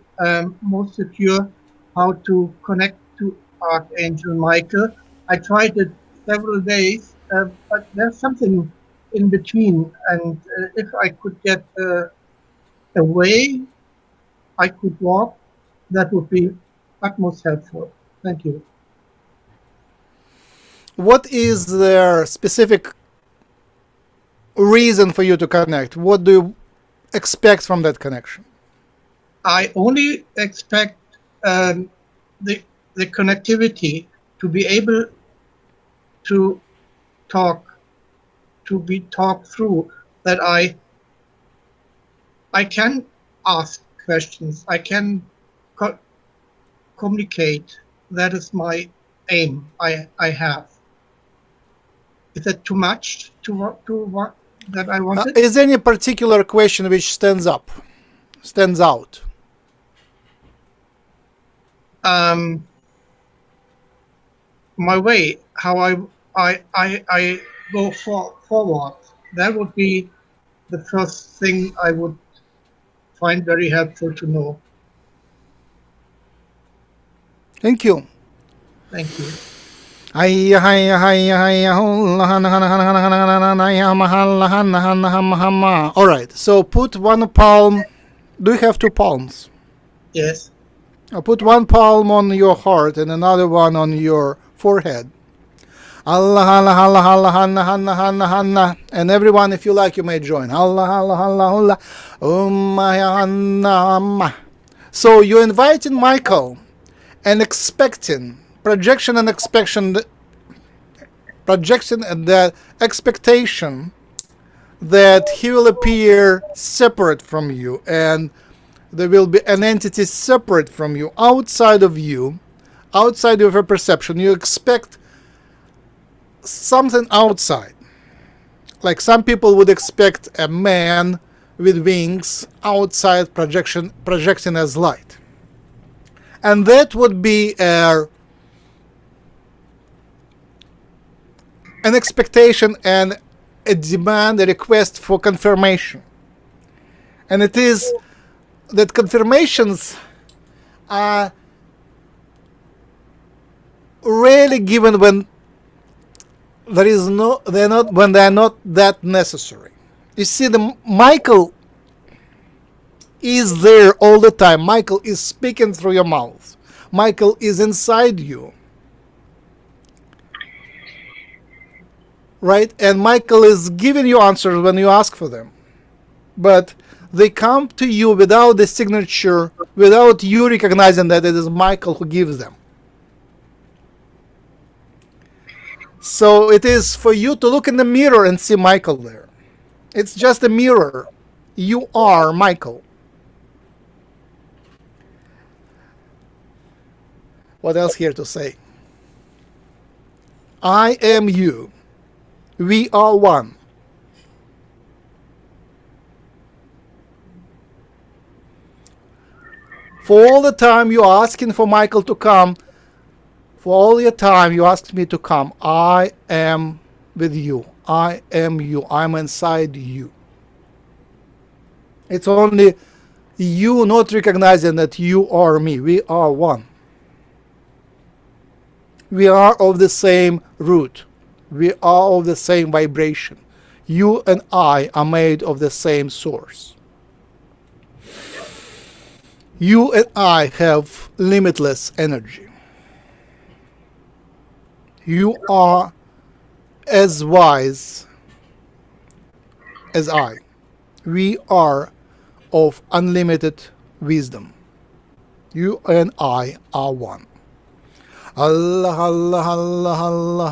more secure how to connect to Archangel Michael. I tried it several days, but there's something in between, and if I could get a way I could walk, that would be utmost helpful. Thank you. What is their specific reason for you to connect? What do you expect from that connection? I only expect the connectivity to be able to be talked through, that I can ask questions. I can communicate. That is my aim. I have. Is that too much to what that I wanted? Is there any particular question which stands out? My way, how I go forward. That would be the first thing I would find very helpful to know. Thank you. Thank you. All right, so put one palm. Do you have two palms? Yes. I'll put one palm on your heart and another one on your forehead. Allah, Allah, Allah, Allah, Allah, Allah, Allah, Allah. And everyone, if you like, you may join. Allah, Allah, Allah, Allah. So you're inviting Michael and expecting projection and the expectation that he will appear separate from you, and there will be an entity separate from you, outside of your perception. You expect something outside. Like some people would expect a man with wings outside projecting as light. And that would be an expectation and a demand, a request for confirmation. And it is that confirmations are rarely given when they are not that necessary. You see, Michael is there all the time. Michael is speaking through your mouth. Michael is inside you. Right? And Michael is giving you answers when you ask for them. But they come to you without the signature, without you recognizing that it is Michael who gives them. So it is for you to look in the mirror and see Michael there. It's just a mirror. You are Michael. What else here to say? I am you. We are one. For all the time you're asking for Michael to come, for all your time you asked me to come, I am with you. I am you. I'm inside you. It's only you not recognizing that you are me. We are one. We are of the same root. We are of the same vibration. You and I are made of the same source. You and I have limitless energy. You are as wise as I. We are of unlimited wisdom. You and I are one. Allah, Allah, Allah, Allah,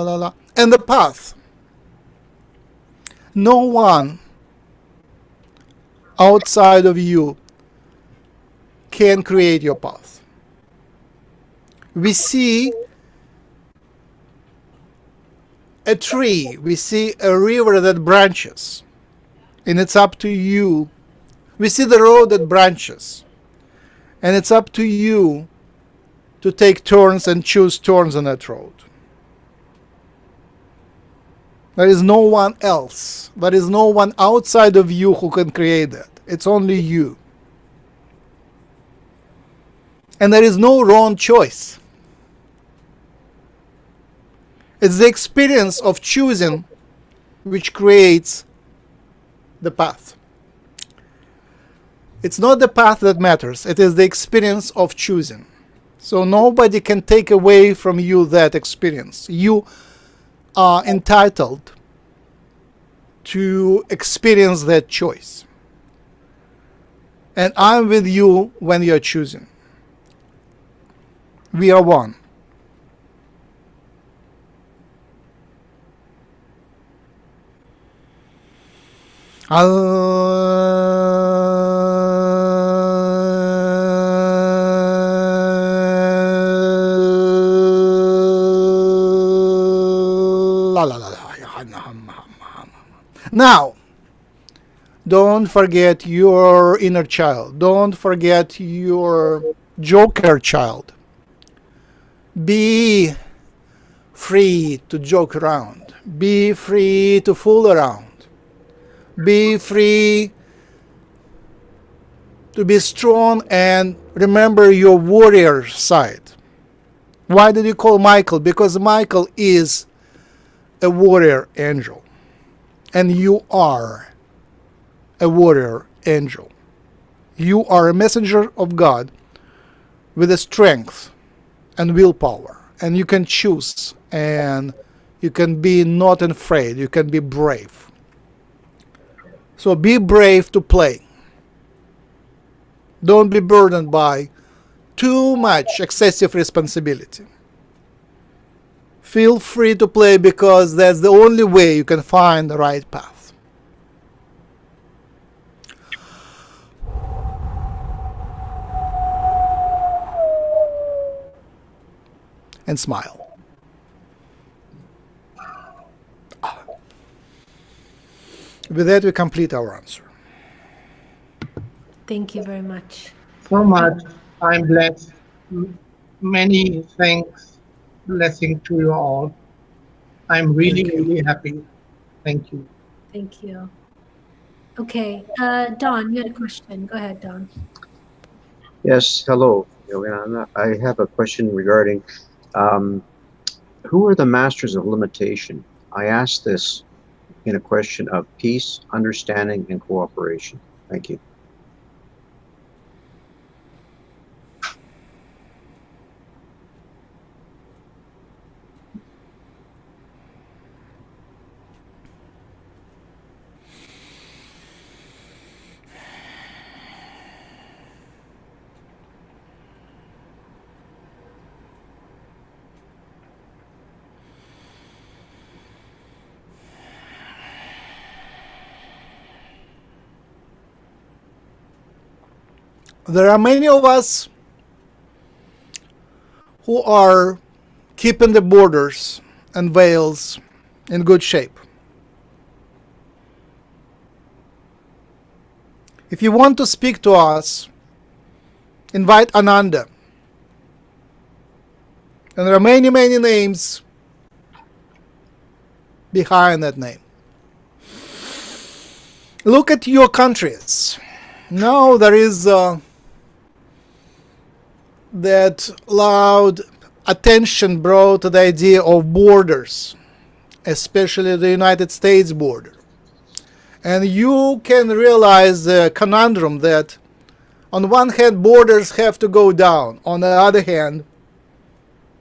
Allah. And the path. No one outside of you can create your path. We see a tree, we see a river that branches, and it's up to you. We see the road that branches, and it's up to you to take turns and choose turns on that road. There is no one else. There is no one outside of you who can create that. It's only you. And there is no wrong choice. It's the experience of choosing which creates the path. It's not the path that matters. It is the experience of choosing. So nobody can take away from you that experience. You are entitled to experience that choice. And I'm with you when you're choosing. We are one. Allah. Now, don't forget your inner child. Don't forget your joker child. Be free to joke around. Be free to fool around. Be free to be strong and remember your warrior side. Why did you call Michael? Because Michael is a warrior angel. And you are a warrior angel. You are a messenger of God with a strength and willpower. And you can choose and you can be not afraid. You can be brave. So be brave to play. Don't be burdened by too much excessive responsibility. Feel free to play because that's the only way you can find the right path. And smile. With that, we complete our answer. Thank you very much. So much. I'm blessed. Many thanks, blessing to you all. I'm really happy. Thank you. Thank you. Okay, Don, you had a question. Go ahead, Don. Yes, hello, Yogananda. I have a question regarding who are the masters of limitation? I asked this in a question of peace, understanding, and cooperation. Thank you. There are many of us who are keeping the borders and veils in good shape. If you want to speak to us, invite Ananda. And there are many names behind that name. Look at your countries. Now there is that loud attention brought to the idea of borders, especially the United States border. And you can realize the conundrum that on one hand borders have to go down. On the other hand,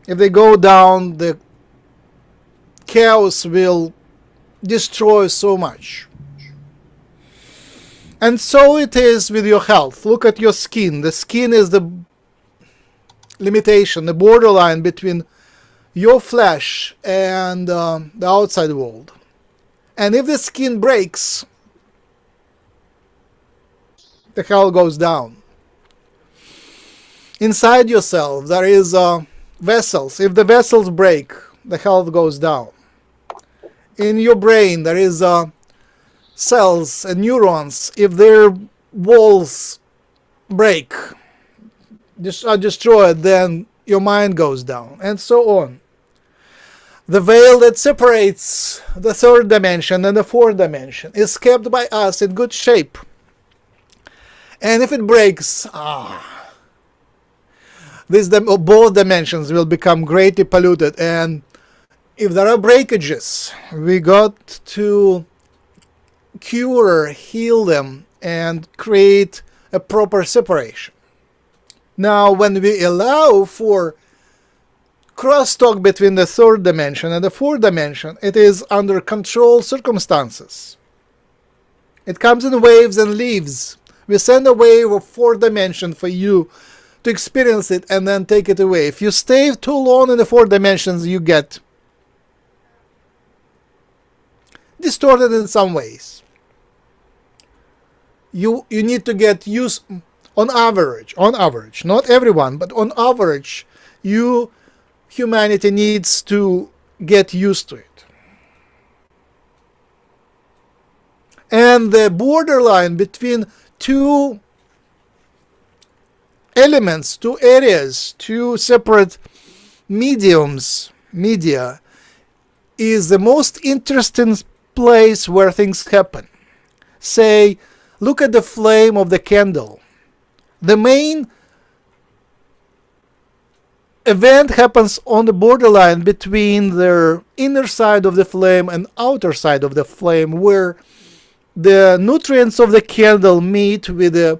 if they go down, the chaos will destroy so much. And so it is with your health. Look at your skin. The skin is the limitation, the borderline between your flesh and the outside world. And if the skin breaks, the health goes down. Inside yourself there is vessels. If the vessels break, the health goes down. In your brain there is cells and neurons. If their walls break, are destroyed, then your mind goes down, and so on. The veil that separates the third dimension and the fourth dimension is kept by us in good shape. And if it breaks, both dimensions will become greatly polluted. And if there are breakages, we got to cure, heal them, and create a proper separation. Now, when we allow for crosstalk between the third dimension and the fourth dimension, it is under controlled circumstances. It comes in waves and leaves. We send a wave of fourth dimension for you to experience it and then take it away. If you stay too long in the four dimensions, you get distorted in some ways. You need to get used, on average, not everyone, but on average, humanity needs to get used to it. And the borderline between two elements, two areas, two separate media, is the most interesting place where things happen. Say, look at the flame of the candle. The main event happens on the borderline between the inner side of the flame and outer side of the flame, where the nutrients of the candle meet with the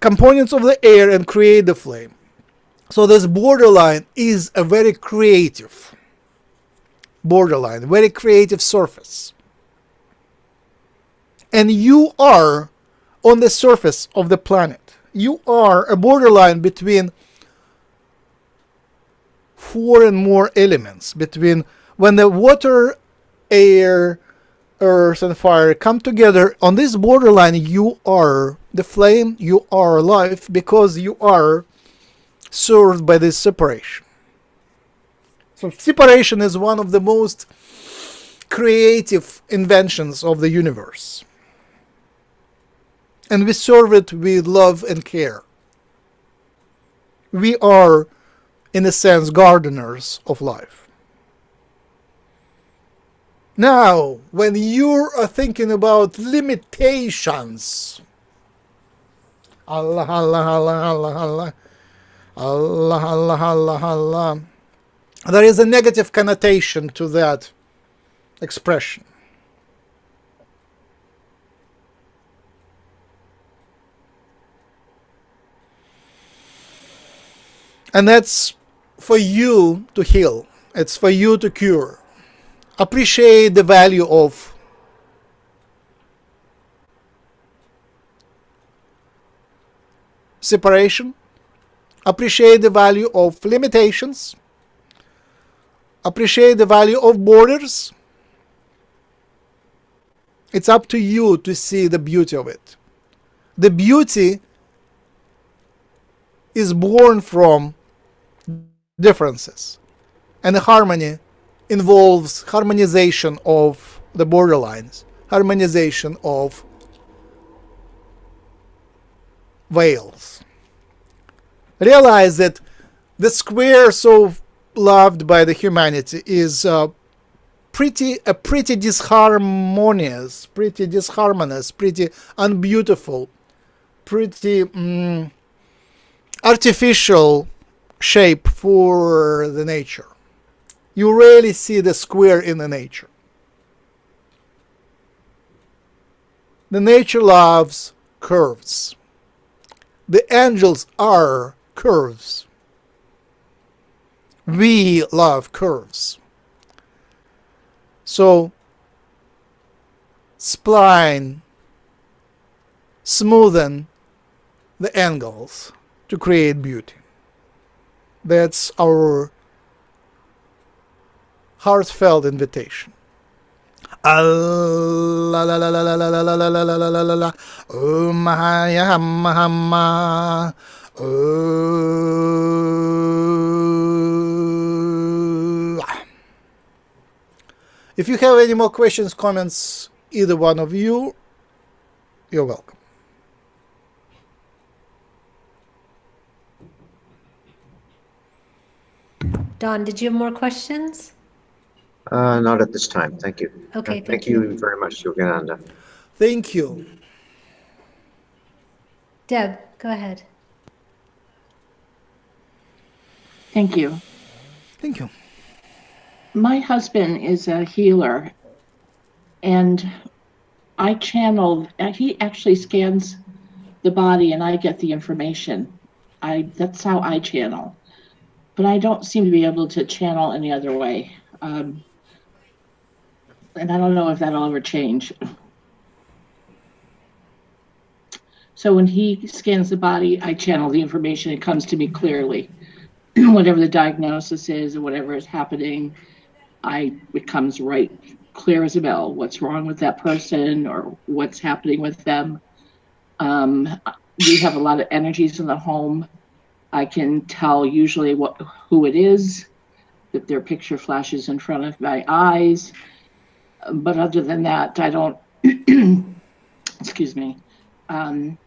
components of the air and create the flame. So this borderline is a very creative borderline, very creative surface. And you are on the surface of the planet. You are a borderline between 4 and more elements, between when the water, air, earth, and fire come together. On this borderline, you are the flame, you are life, because you are served by this separation. So separation is one of the most creative inventions of the universe. And we serve it with love and care. We are, in a sense, gardeners of life. Now, when you are thinking about limitations, Allah, Allah, Allah, Allah, Allah, Allah, Allah, Allah, Allah, there is a negative connotation to that expression. And that's for you to heal. It's for you to cure. Appreciate the value of separation. Appreciate the value of limitations. Appreciate the value of borders. It's up to you to see the beauty of it. The beauty is born from differences, and the harmony involves harmonization of the borderlines, harmonization of veils. Realize that the square so loved by the humanity is pretty disharmonious, pretty disharmonious, pretty unbeautiful, pretty artificial shape for the nature. You rarely see the square in the nature. The nature loves curves. The angels are curves. We love curves. So, spline, smoothen the angles to create beauty. That's our heartfelt invitation. Allah la la la la la la la la la la la la. Mahaya Mahama. If you have any more questions, comments, either one of you, you're welcome. Don, did you have more questions? Not at this time. Thank you. Okay, thank you very much, Yogananda. Thank you. Deb, go ahead. Thank you. Thank you. My husband is a healer, and I channel, he actually scans the body and I get the information. That's how I channel. But I don't seem to be able to channel any other way. And I don't know if that'll ever change. So when he scans the body, I channel the information. It comes to me clearly. Whatever the diagnosis is or whatever is happening, it comes right clear as a bell. What's wrong with that person or what's happening with them. We have a lot of energies in the home. I can tell usually who it is, that their picture flashes in front of my eyes. but other than that, I don't, excuse me, I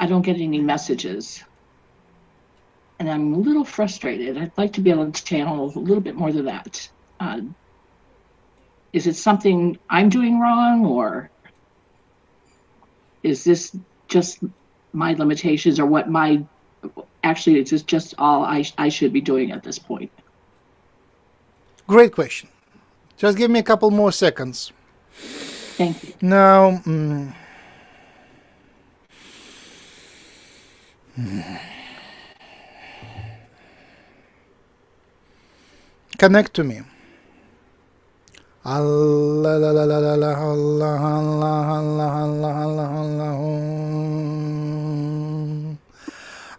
don't get any messages. And I'm a little frustrated. I'd like to be able to channel a little bit more than that. Is it something I'm doing wrong, or is this just my limitations, or what my, actually, is this just all I should be doing at this point? Great question. Just give me a couple more seconds. Thank you. Now, connect to me. Allah, Allah, Allah, Allah, Allah, Allah, Allah,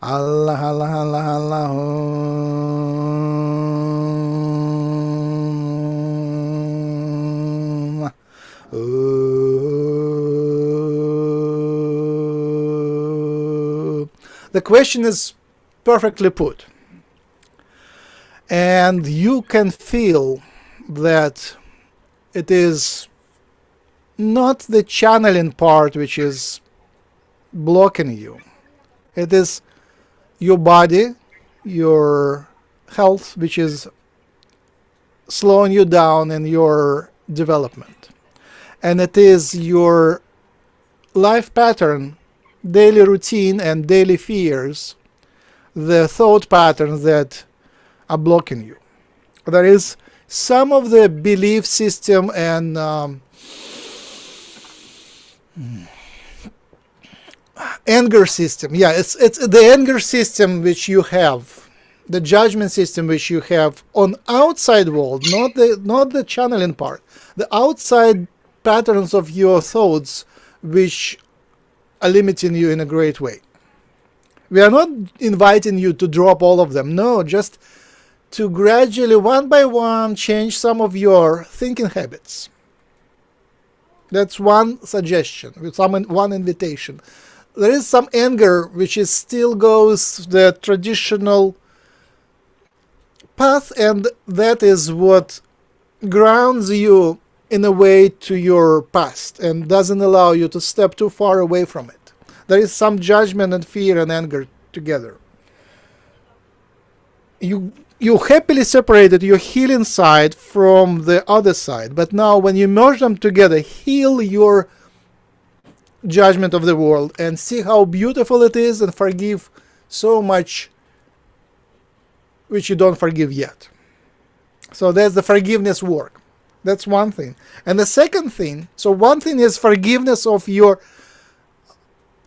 Allah, Allah, Allah, Allah, The question is perfectly put, and you can feel that it is not the channeling part which is blocking you. It is your body, your health, which is slowing you down in your development. And it is your life pattern, daily routine and daily fears, the thought patterns that are blocking you. There is some of the belief system and anger system. Yeah, it's the anger system which you have, the judgment system which you have on outside world, not the channeling part, the outside patterns of your thoughts which are limiting you in a great way. We are not inviting you to drop all of them. No, just to gradually, one by one, change some of your thinking habits. That's one suggestion, one invitation. There is some anger which is still goes the traditional path, and that is what grounds you in a way to your past and doesn't allow you to step too far away from it. There is some judgment and fear and anger together. You happily separated your healing side from the other side, but now when you merge them together, heal your judgment of the world and see how beautiful it is, and forgive so much which you don't forgive yet. So that's the forgiveness work. That's one thing. And the second thing, so one thing is forgiveness of your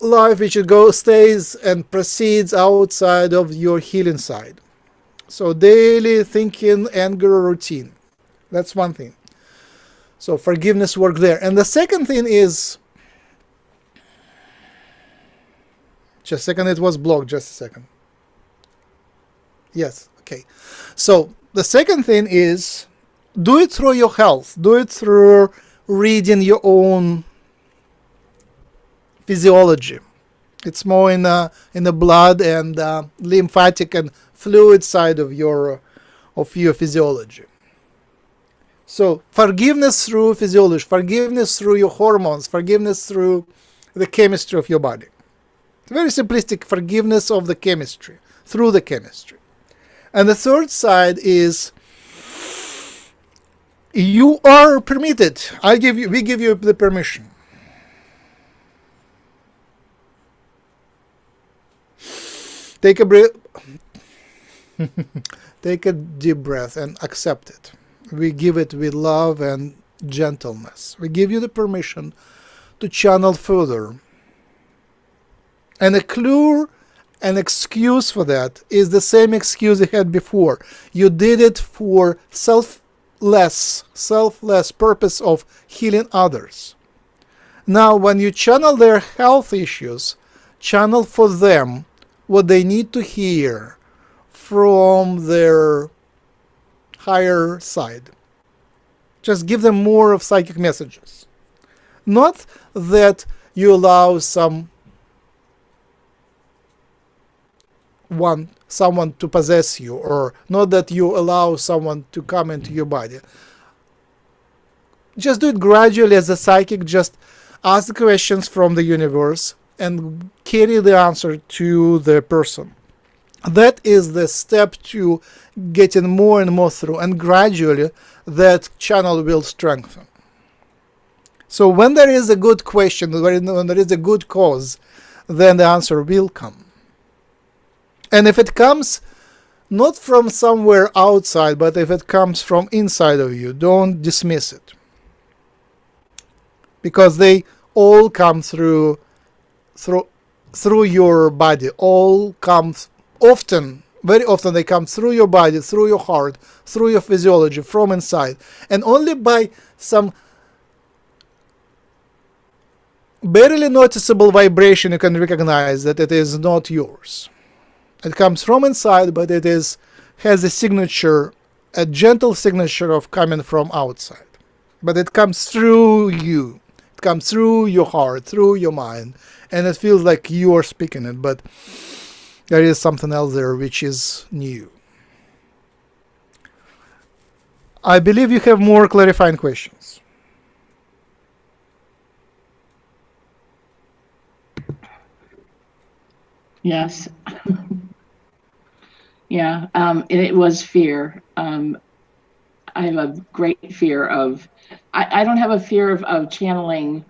life which stays and proceeds outside of your healing side. So daily thinking, anger, routine. That's one thing. So forgiveness work there. And the second thing is, just a second, it was blocked, just a second. Yes, okay. So the second thing is, do it through your health. Do it through reading your own physiology. It's more in the blood and lymphatic and fluid side of your physiology. So forgiveness through physiology, forgiveness through your hormones, forgiveness through the chemistry of your body. It's very simplistic forgiveness of the chemistry, through the chemistry. And the third side is, you are permitted. We give you the permission. Take a breath. Take a deep breath and accept it. We give it with love and gentleness. We give you the permission to channel further. And a clue, an excuse for that is the same excuse you had before. You did it for selfless purpose of healing others. Now, when you channel their health issues, channel for them what they need to hear from their higher side. Just give them more of psychic messages. Not that you allow someone to possess you, or not that you allow someone to come into your body. just do it gradually as a psychic. Just ask questions from the universe and carry the answer to the person. That is the step to getting more and more through, and gradually that channel will strengthen. So when there is a good question, when there is a good cause, then the answer will come. And if it comes not from somewhere outside, but if it comes from inside of you, don't dismiss it. Because they all come through your body. All comes often, very often they come through your body, through your heart, through your physiology, from inside. And only by some barely noticeable vibration you can recognize that it is not yours. It comes from inside, but it has a signature, a gentle signature of coming from outside. But it comes through you. It comes through your heart, through your mind. And it feels like you are speaking it, but there is something else there which is new. I believe you have more clarifying questions. Yes. Yeah, and it was fear. I have a great fear of, I don't have a fear of channeling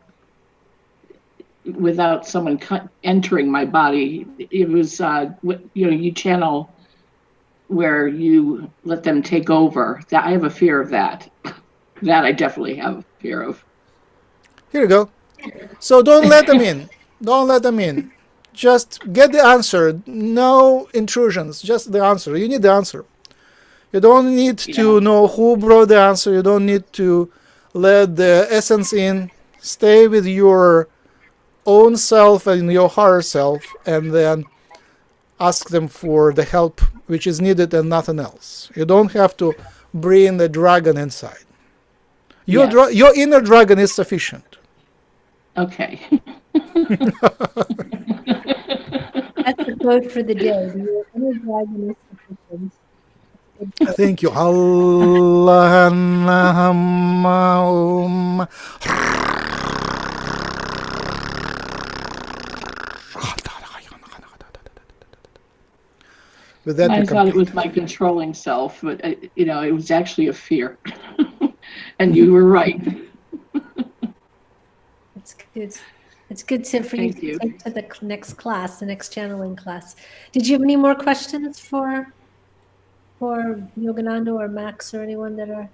without someone entering my body. It was, you channel where you let them take over. That I have a fear of that. That I definitely have a fear of. Here you go. So don't let them in. Don't let them in. Just get the answer. No intrusions. Just the answer. You need the answer. You don't need to know who brought the answer. You don't need to let the essence in. Stay with your own self and your higher self, and then ask them for the help which is needed and nothing else. You don't have to bring the dragon inside. Your inner dragon is sufficient. Okay. That's the quote for the day. Your inner dragon is sufficient. Thank you. Allah. With that, I thought it was my controlling self, but it was actually a fear. And you were right. That's good. It's good for you to take to the next class, the next channeling class. Did you have any more questions for Yogananda or Max or anyone that are?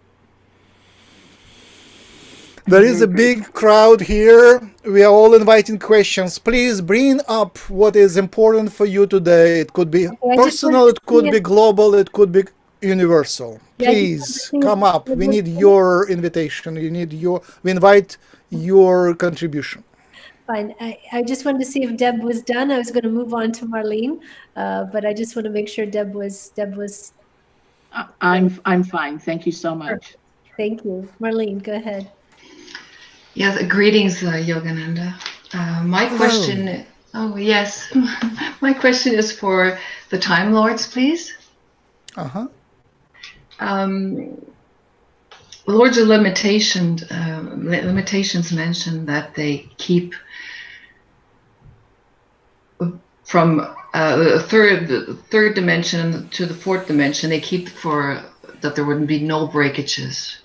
There is a big crowd here. We are all inviting questions. Please bring up what is important for you today. It could be personal, it could be global, it could be universal. Please come up. We need your invitation. We invite your contribution. Fine. I just wanted to see if Deb was done. I was going to move on to Marlene, but I just want to make sure Deb was. I'm fine. Thank you so much. Perfect. Thank you, Marlene. Go ahead. Yes, greetings, Yogananda. My question. Oh yes, my question is for the Time Lords, please. Lords of Limitations mention that they keep from the third dimension to the fourth dimension. They keep that there wouldn't be no breakages.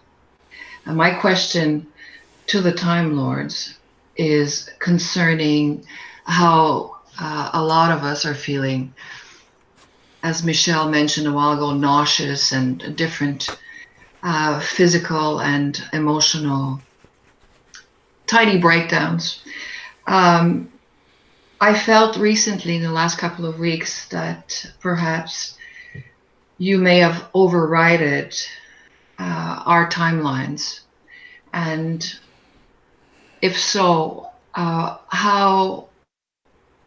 And my question to the Time Lords is concerning how a lot of us are feeling, as Michelle mentioned a while ago, nauseous and different physical and emotional tiny breakdowns. I felt recently in the last couple of weeks that perhaps you may have overridden our timelines, and if so, how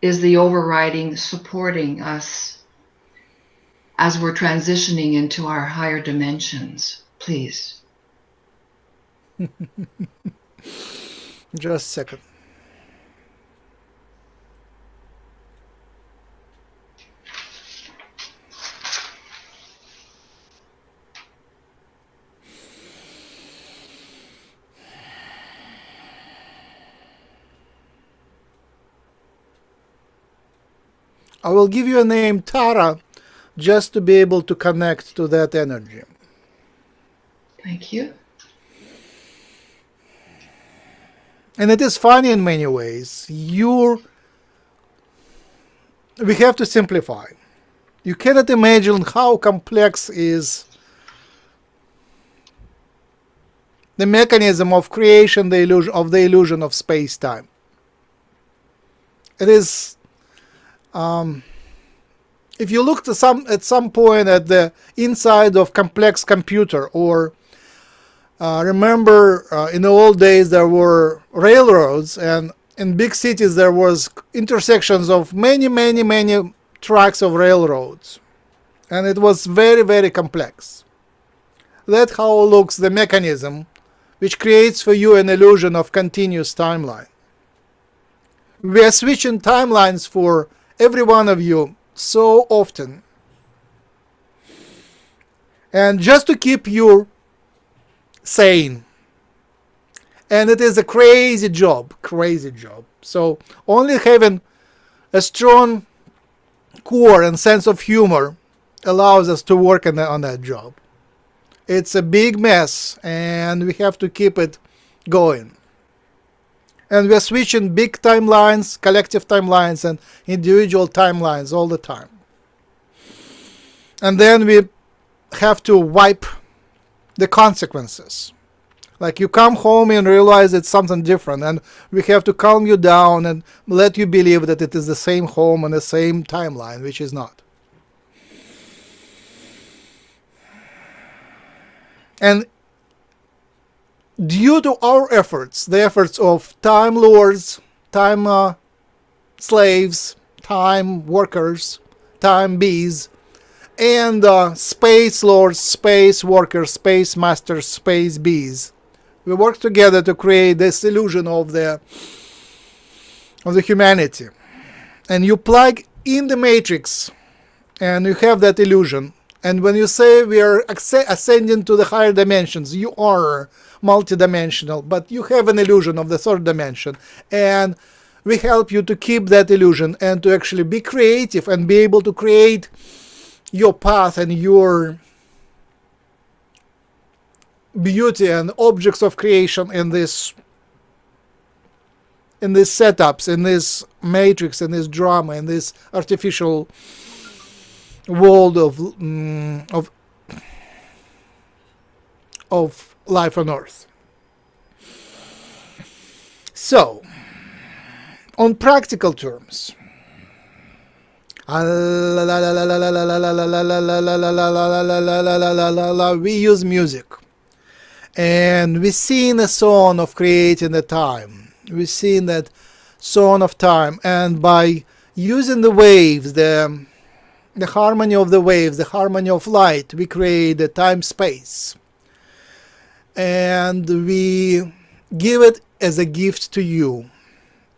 is the overriding supporting us as we're transitioning into our higher dimensions, please? Just a second. I will give you a name, Tara, just to be able to connect to that energy. Thank you. And it is funny in many ways. We have to simplify. You cannot imagine how complex is the mechanism of creation, the illusion of space-time. It is, if you look at some point at the inside of complex computer, or remember in the old days there were railroads, and in big cities there was intersections of many tracks of railroads, and it was very, very complex. That's how looks the mechanism which creates for you an illusion of continuous timeline. We are switching timelines for every one of you so often. And just to keep you sane. And it is a crazy job. So only having a strong core and sense of humor allows us to work on that job. It's a big mess, and we have to keep it going. And we're switching big timelines, collective timelines, and individual timelines all the time. And then we have to wipe the consequences. Like you come home and realize it's something different, and we have to calm you down and let you believe that it is the same home and the same timeline, which is not. And due to our efforts, the efforts of Time Lords, Time Slaves, Time Workers, Time Bees, and Space Lords, Space Workers, Space Masters, Space Bees, we work together to create this illusion of the humanity. And you plug in the matrix, and you have that illusion. And when you say we are ascending to the higher dimensions, you are multidimensional, but you have an illusion of the third dimension. And we help you to keep that illusion and to actually be creative and be able to create your path and your beauty and objects of creation in these setups, in this matrix, in this drama, in this artificial world of life on Earth. So, on practical terms, we use music, and we sing a song of creating the time. We sing that song of time, and by using the waves, the harmony of the waves, the harmony of light, we create the time-space. And we give it as a gift to you.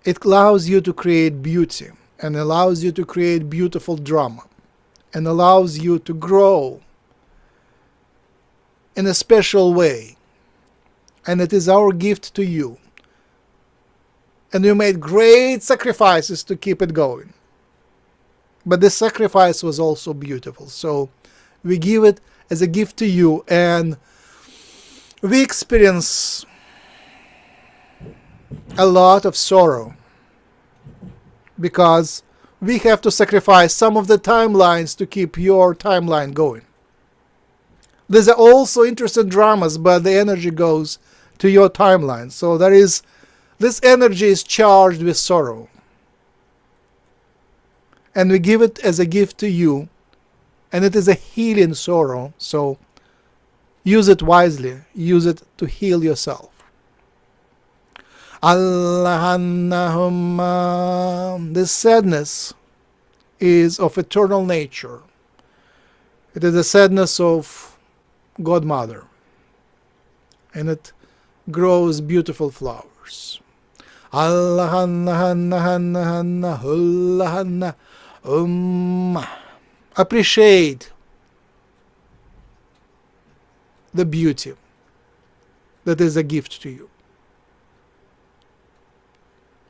It allows you to create beauty, and allows you to create beautiful drama, and allows you to grow in a special way. And it is our gift to you. And you made great sacrifices to keep it going. But the sacrifice was also beautiful. So we give it as a gift to you, and we experience a lot of sorrow because we have to sacrifice some of the timelines to keep your timeline going. These are also interesting dramas, but the energy goes to your timeline. So this energy is charged with sorrow. And we give it as a gift to you, and it is a healing sorrow, so use it wisely, use it to heal yourself. Allahumma. This sadness is of eternal nature. It is the sadness of Godmother, and it grows beautiful flowers. Allahumma. Appreciate the beauty that is a gift to you.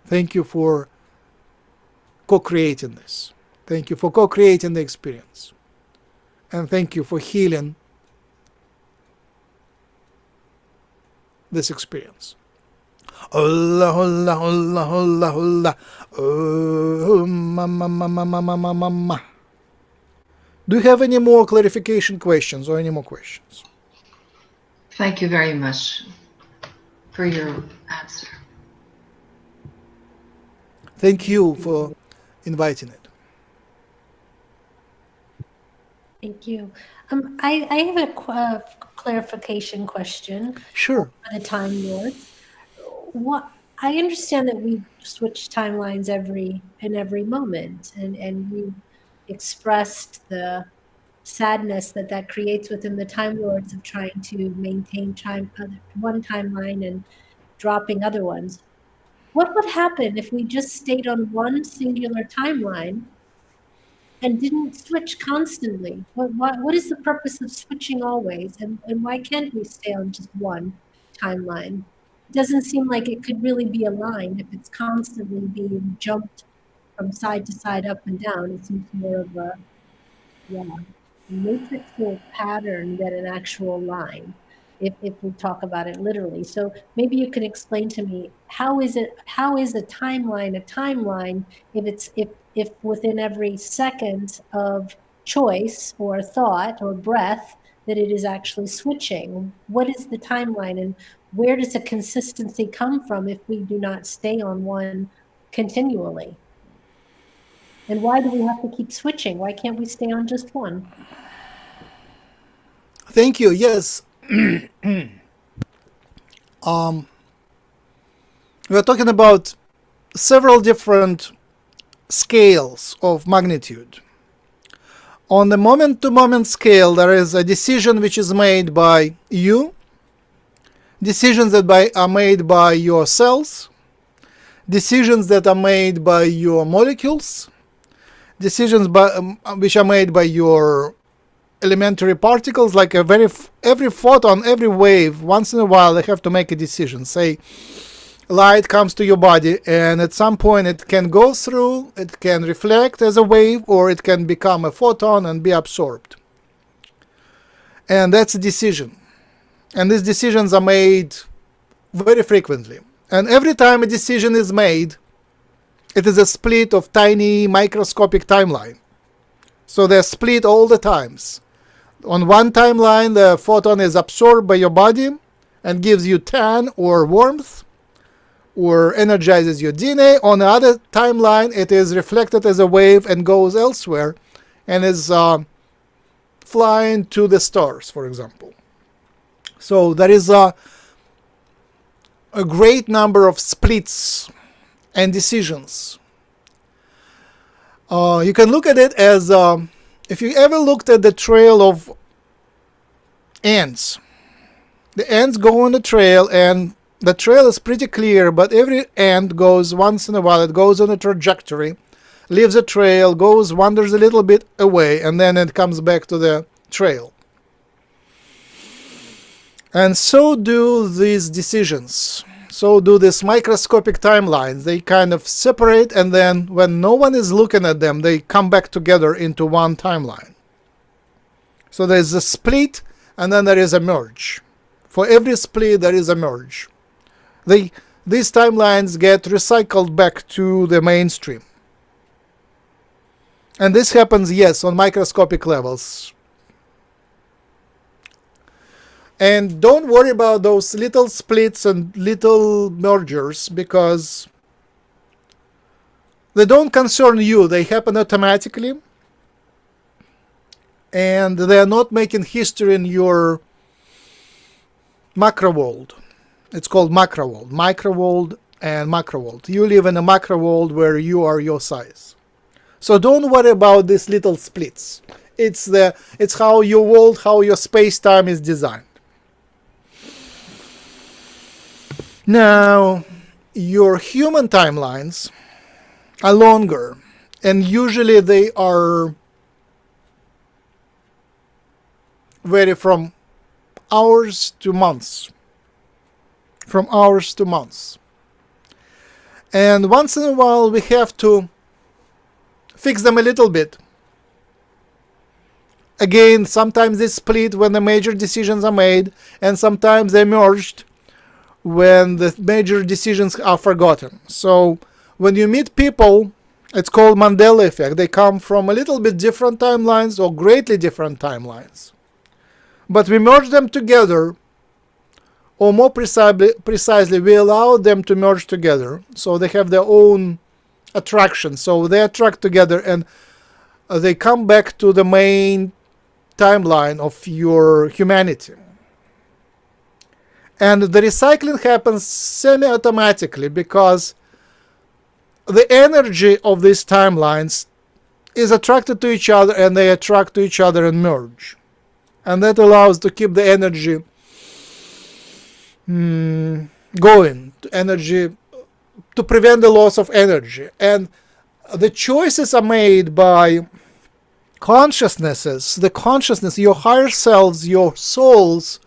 Thank you for co-creating this. Thank you for co-creating the experience. And thank you for healing this experience. Allah, Allah, Allah, Allah, Allah. Oh, mama, mama, mama, mama, mama. Do you have any more clarification questions or any more questions? Thank you very much for your answer. Thank you for inviting it. Thank you. I have a clarification question. Sure. For the Time Lords. What I understand that we switch timelines in every moment, and we expressed the sadness that creates within the Time Lords of trying to maintain one timeline and dropping other ones. What would happen if we just stayed on one singular timeline and didn't switch constantly? What is the purpose of switching always, and why can't we stay on just one timeline? It doesn't seem like it could really be aligned if it's constantly being jumped from side to side, up and down. It seems more of a matrixal pattern than an actual line, if we talk about it literally. So maybe you can explain to me, how is a timeline if within every second of choice or thought or breath that it is actually switching? What is the timeline, and where does the consistency come from if we do not stay on one continually? And why do we have to keep switching? Why can't we stay on just one? Thank you. Yes. We are talking about several different scales of magnitude. On the moment-to-moment scale, there is a decision which is made by you, decisions that are made by your cells, decisions that are made by your molecules, decisions which are made by your elementary particles, like every photon, every wave, once in a while they have to make a decision. Say light comes to your body, and at some point it can go through, it can reflect as a wave, or it can become a photon and be absorbed. And that's a decision. And these decisions are made very frequently. And every time a decision is made, it is a split of tiny microscopic timeline. So they're split all the times. On one timeline, the photon is absorbed by your body and gives you tan or warmth, or energizes your DNA. On the other timeline, it is reflected as a wave and goes elsewhere and is flying to the stars, for example. So there is a great number of splits and decisions. You can look at it as, if you ever looked at the trail of ants, the ants go on the trail, and the trail is pretty clear, but every ant goes once in a while, it goes on a trajectory, leaves a trail, wanders a little bit away, and then it comes back to the trail. And so do these decisions. So do these microscopic timelines. They kind of separate, and then when no one is looking at them, they come back together into one timeline. So there's a split, and then there is a merge. For every split, there is a merge. These timelines get recycled back to the mainstream. And this happens, yes, on microscopic levels. And don't worry about those little splits and little mergers, because they don't concern you. They happen automatically. And they are not making history in your macro world. It's called macro world. Micro world and macro world. You live in a macro world where you are your size. So don't worry about these little splits. It's how your world, how your space-time is designed. Now, your human timelines are longer, and usually they are vary from hours to months. From hours to months. And once in a while we have to fix them a little bit. Again, sometimes they split when the major decisions are made, and sometimes they merged when the major decisions are forgotten. So when you meet people, it's called Mandela effect. They come from a little bit different timelines or greatly different timelines. But we merge them together, or more precisely, we allow them to merge together. So they have their own attraction. So they attract together and they come back to the main timeline of your humanity. And the recycling happens semi-automatically because the energy of these timelines is attracted to each other, and they attract to each other and merge. And that allows to keep the energy going, to prevent the loss of energy. And the choices are made by consciousnesses. The consciousness, your higher selves, your souls,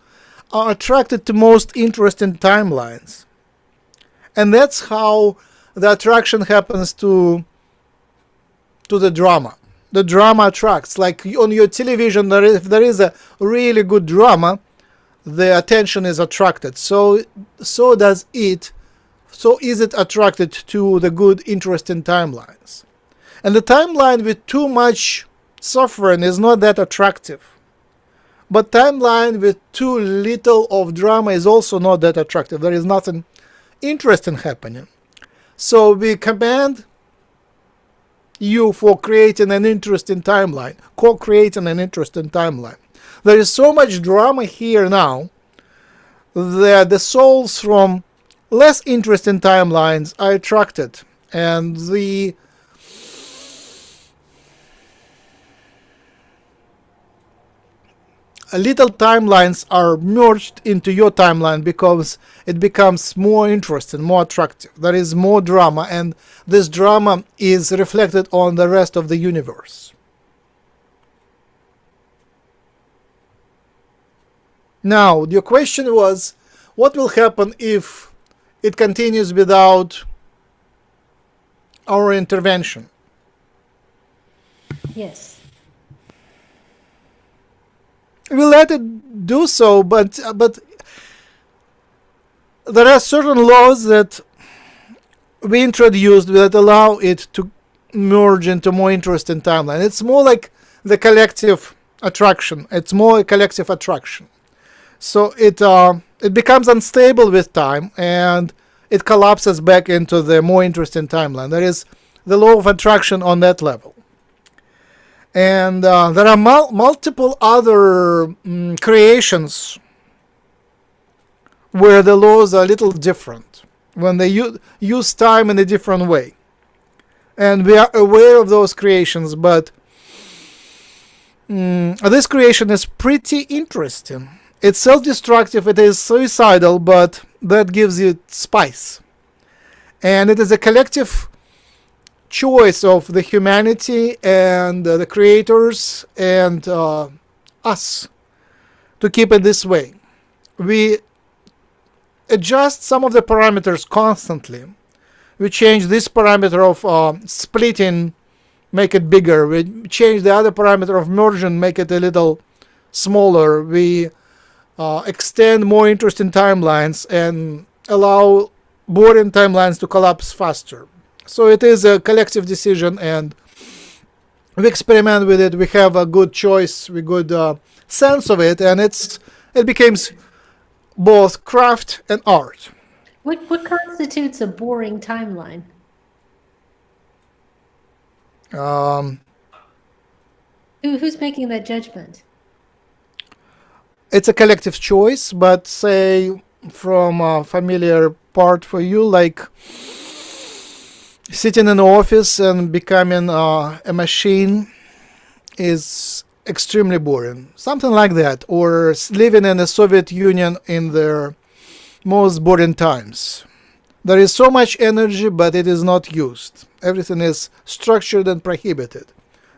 are attracted to most interesting timelines. And that's how the attraction happens to the drama. The drama attracts. Like on your television, if there is a really good drama, the attention is attracted. So does it. So is it attracted to the good, interesting timelines. And the timeline with too much suffering is not that attractive. But timeline with too little of drama is also not that attractive. There is nothing interesting happening. So we commend you for creating an interesting timeline, co-creating an interesting timeline. There is so much drama here now that the souls from less interesting timelines are attracted, and the little timelines are merged into your timeline because it becomes more interesting, more attractive. There is more drama, and this drama is reflected on the rest of the universe. Now, your question was, what will happen if it continues without our intervention? Yes. We let it do so, but there are certain laws that we introduced that allow it to merge into more interesting timeline. It's more like the collective attraction. It's more a collective attraction. So it becomes unstable with time, and it collapses back into the more interesting timeline. There is the law of attraction on that level. And there are multiple other creations where the laws are a little different, when they use time in a different way. And we are aware of those creations, but this creation is pretty interesting. It's self-destructive, it is suicidal, but that gives it spice. And it is a collective choice of the humanity and the creators and us to keep it this way. We adjust some of the parameters constantly. We change this parameter of splitting, make it bigger. We change the other parameter of merging, make it a little smaller. We extend more interesting timelines and allow boring timelines to collapse faster. So it is a collective decision, and we experiment with it. We have a good choice, we good sense of it, and it becomes both craft and art. What constitutes a boring timeline? Who's making that judgment? It's a collective choice, but say from a familiar part for you, like sitting in the office and becoming a machine is extremely boring. Something like that. Or living in the Soviet Union in their most boring times. There is so much energy, but it is not used. Everything is structured and prohibited.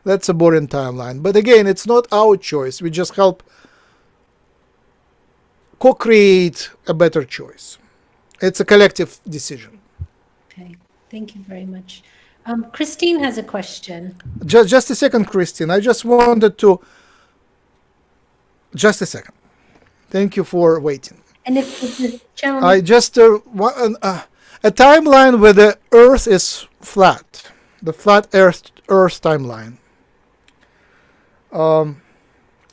That's a boring timeline. But again, it's not our choice. We just help co-create a better choice. It's a collective decision. Okay. Thank you very much. Christine has a question. Just a second, Christine. I just wanted to... Just a second. Thank you for waiting. And if the channel... I just... a timeline where the Earth is flat. The flat Earth timeline.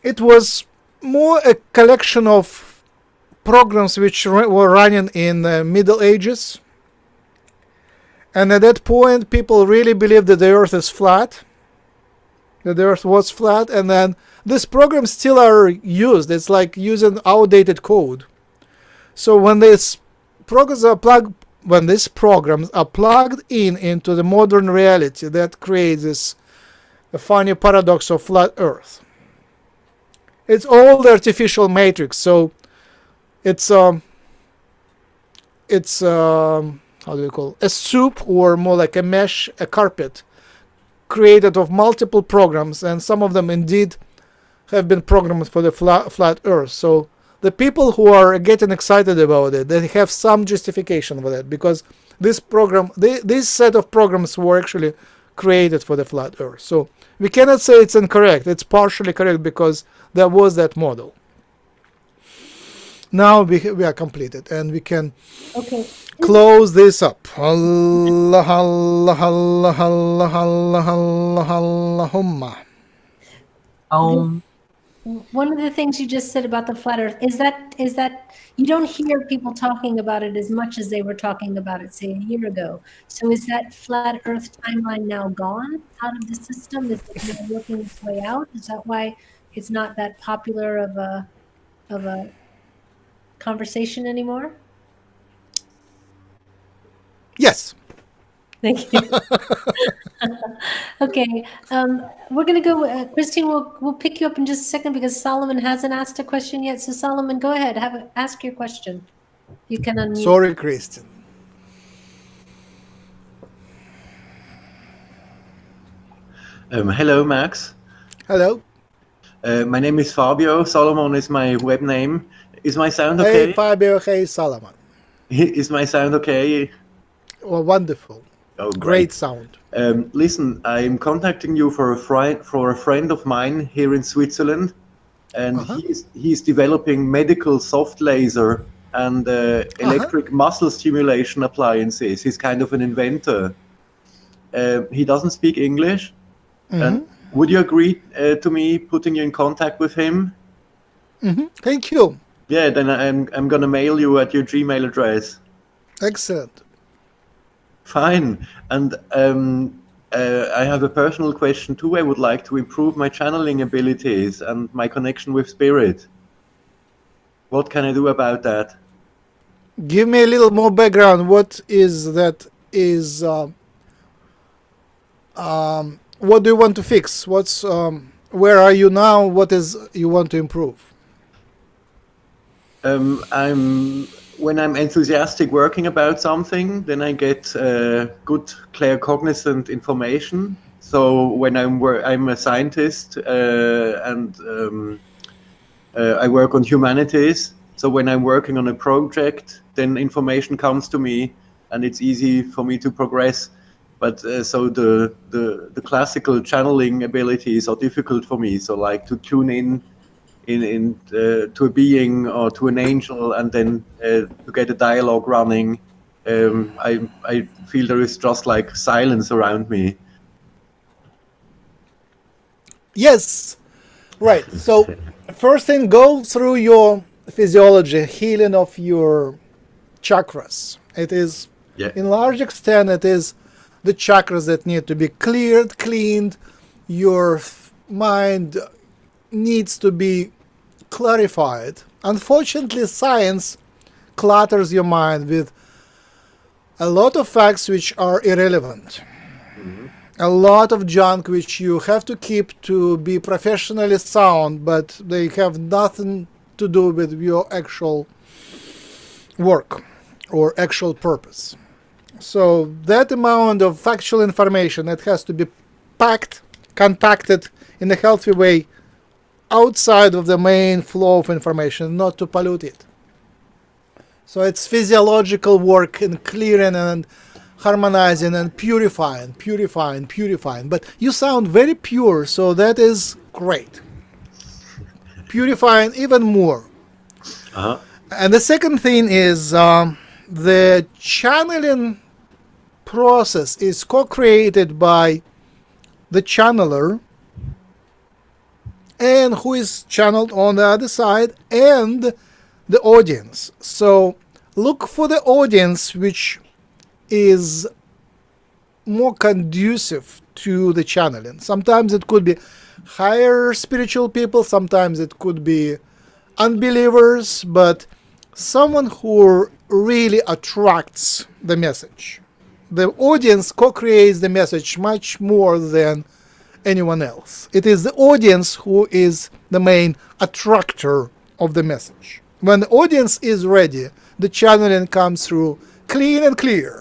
It was more a collection of programs which were running in the Middle Ages. And at that point, people really believed that the Earth is flat. That the Earth was flat. And then these programs still are used. It's like using outdated code. So when these programs are plugged in into the modern reality, that creates this a funny paradox of flat Earth. It's all the artificial matrix, so it's how do you call it? A soup, or more like a mesh, a carpet, created of multiple programs, and some of them indeed have been programmed for the flat Earth. So the people who are getting excited about it, they have some justification for that, because this set of programs were actually created for the flat Earth. So we cannot say it's incorrect. It's partially correct because there was that model. Now we are completed and we can close this up. Allah, Allah, Allah, Allah, Allah, Allah, Allahumma. One of the things you just said about the flat Earth is that you don't hear people talking about it as much as they were talking about it, say, a year ago. So is that flat Earth timeline now gone out of the system? Is it working its way out? Is that why it's not that popular of a conversation anymore? Yes. Thank you. Okay, we're going to go. Christine, we'll pick you up in just a second because Solomon hasn't asked a question yet. So Solomon, go ahead, ask your question. You can unmute. Sorry, Christine. Hello, Max. Hello. My name is Fabio. Solomon is my web name. Is my sound okay? Hey, Fabio. Hey, Solomon. Is my sound okay? Well, wonderful. Oh, great sound. Listen, I'm contacting you for a friend of mine here in Switzerland, and he's developing medical soft laser and electric muscle stimulation appliances. He's kind of an inventor. He doesn't speak English. And would you agree to me putting you in contact with him? Thank you. Yeah, then I'm gonna mail you at your Gmail address. Excellent. Fine. And I have a personal question too. I would like to improve my channeling abilities and my connection with spirit. What can I do about that? Give me a little more background. What is that? What do you want to fix? Where are you now? What is you want to improve? When I'm enthusiastic working about something, then I get good claircognizant information. So when I'm a scientist and I work on humanities. So when I'm working on a project, then information comes to me, and it's easy for me to progress. But so the classical channeling abilities are difficult for me. So like to tune in to a being or to an angel, and then to get a dialogue running, I feel there is just like silence around me. Yes, right. So first thing, go through your physiology, healing of your chakras. It is, in large extent, it is the chakras that need to be cleared, cleaned. Your mind needs to be clarified. Unfortunately, science clutters your mind with a lot of facts which are irrelevant. A lot of junk which you have to keep to be professionally sound, but they have nothing to do with your actual work or actual purpose. So that amount of factual information that has to be packed, compacted in a healthy way outside of the main flow of information, not to pollute it. So it's physiological work in clearing and harmonizing and purifying, purifying, purifying. But you sound very pure, so that is great. Purifying even more. And the second thing is the channeling process is co-created by the channeler and who is channeled on the other side and the audience. So look for the audience which is more conducive to the channeling. Sometimes it could be higher spiritual people, sometimes it could be unbelievers, but someone who really attracts the message. The audience co-creates the message much more than anyone else. It is the audience who is the main attractor of the message. When the audience is ready, the channeling comes through clean and clear.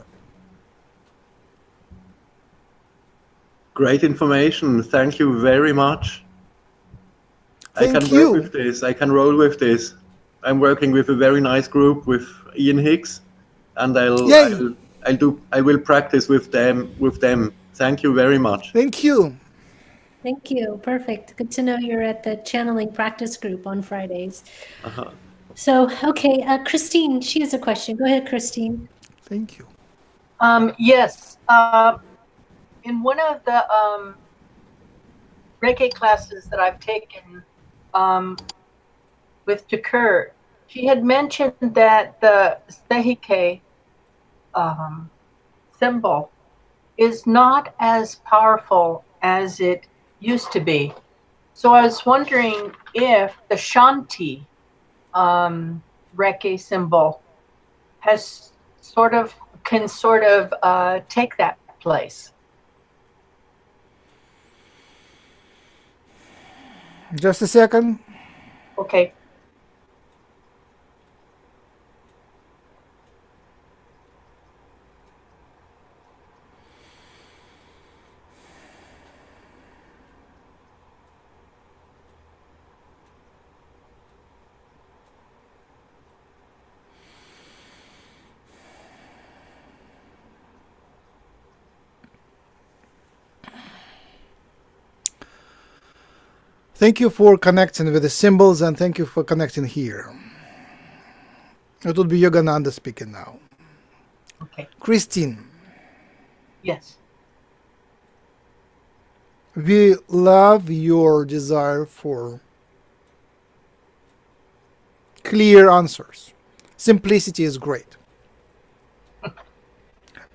Great information. Thank you very much. I can work with this. I can roll with this. I'm working with a very nice group with Ian Hicks, and I will practice with them. Thank you very much. Thank you. Thank you. Perfect. Good to know you're at the channeling practice group on Fridays. So, okay, Christine, she has a question. Go ahead, Christine. Thank you. Yes. In one of the Reiki classes that I've taken with 𝗪𝗓𝗓, she had mentioned that the 𝗖𝗢𝗡𝗧𝗓𝗡 symbol is not as powerful as it used to be. So I was wondering if the Shanti Reiki symbol has can take that place. Just a second. Okay. Thank you for connecting with the symbols, and thank you for connecting here. It would be Yogananda speaking now. Okay. Christine. Yes. We love your desire for clear answers. Simplicity is great.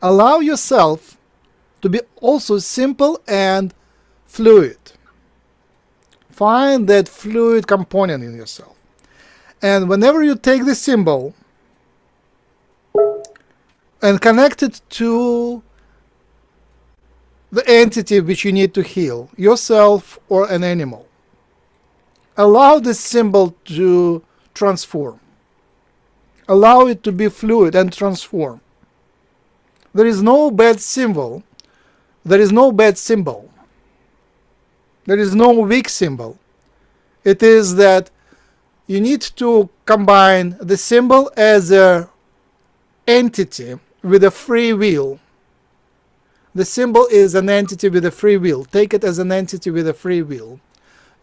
Allow yourself to be also simple and fluid. Find that fluid component in yourself. And whenever you take the symbol and connect it to the entity which you need to heal, yourself or an animal, allow this symbol to transform. Allow it to be fluid and transform. There is no bad symbol. There is no bad symbol. There is no weak symbol. It is that you need to combine the symbol as an entity with a free will. The symbol is an entity with a free will. Take it as an entity with a free will.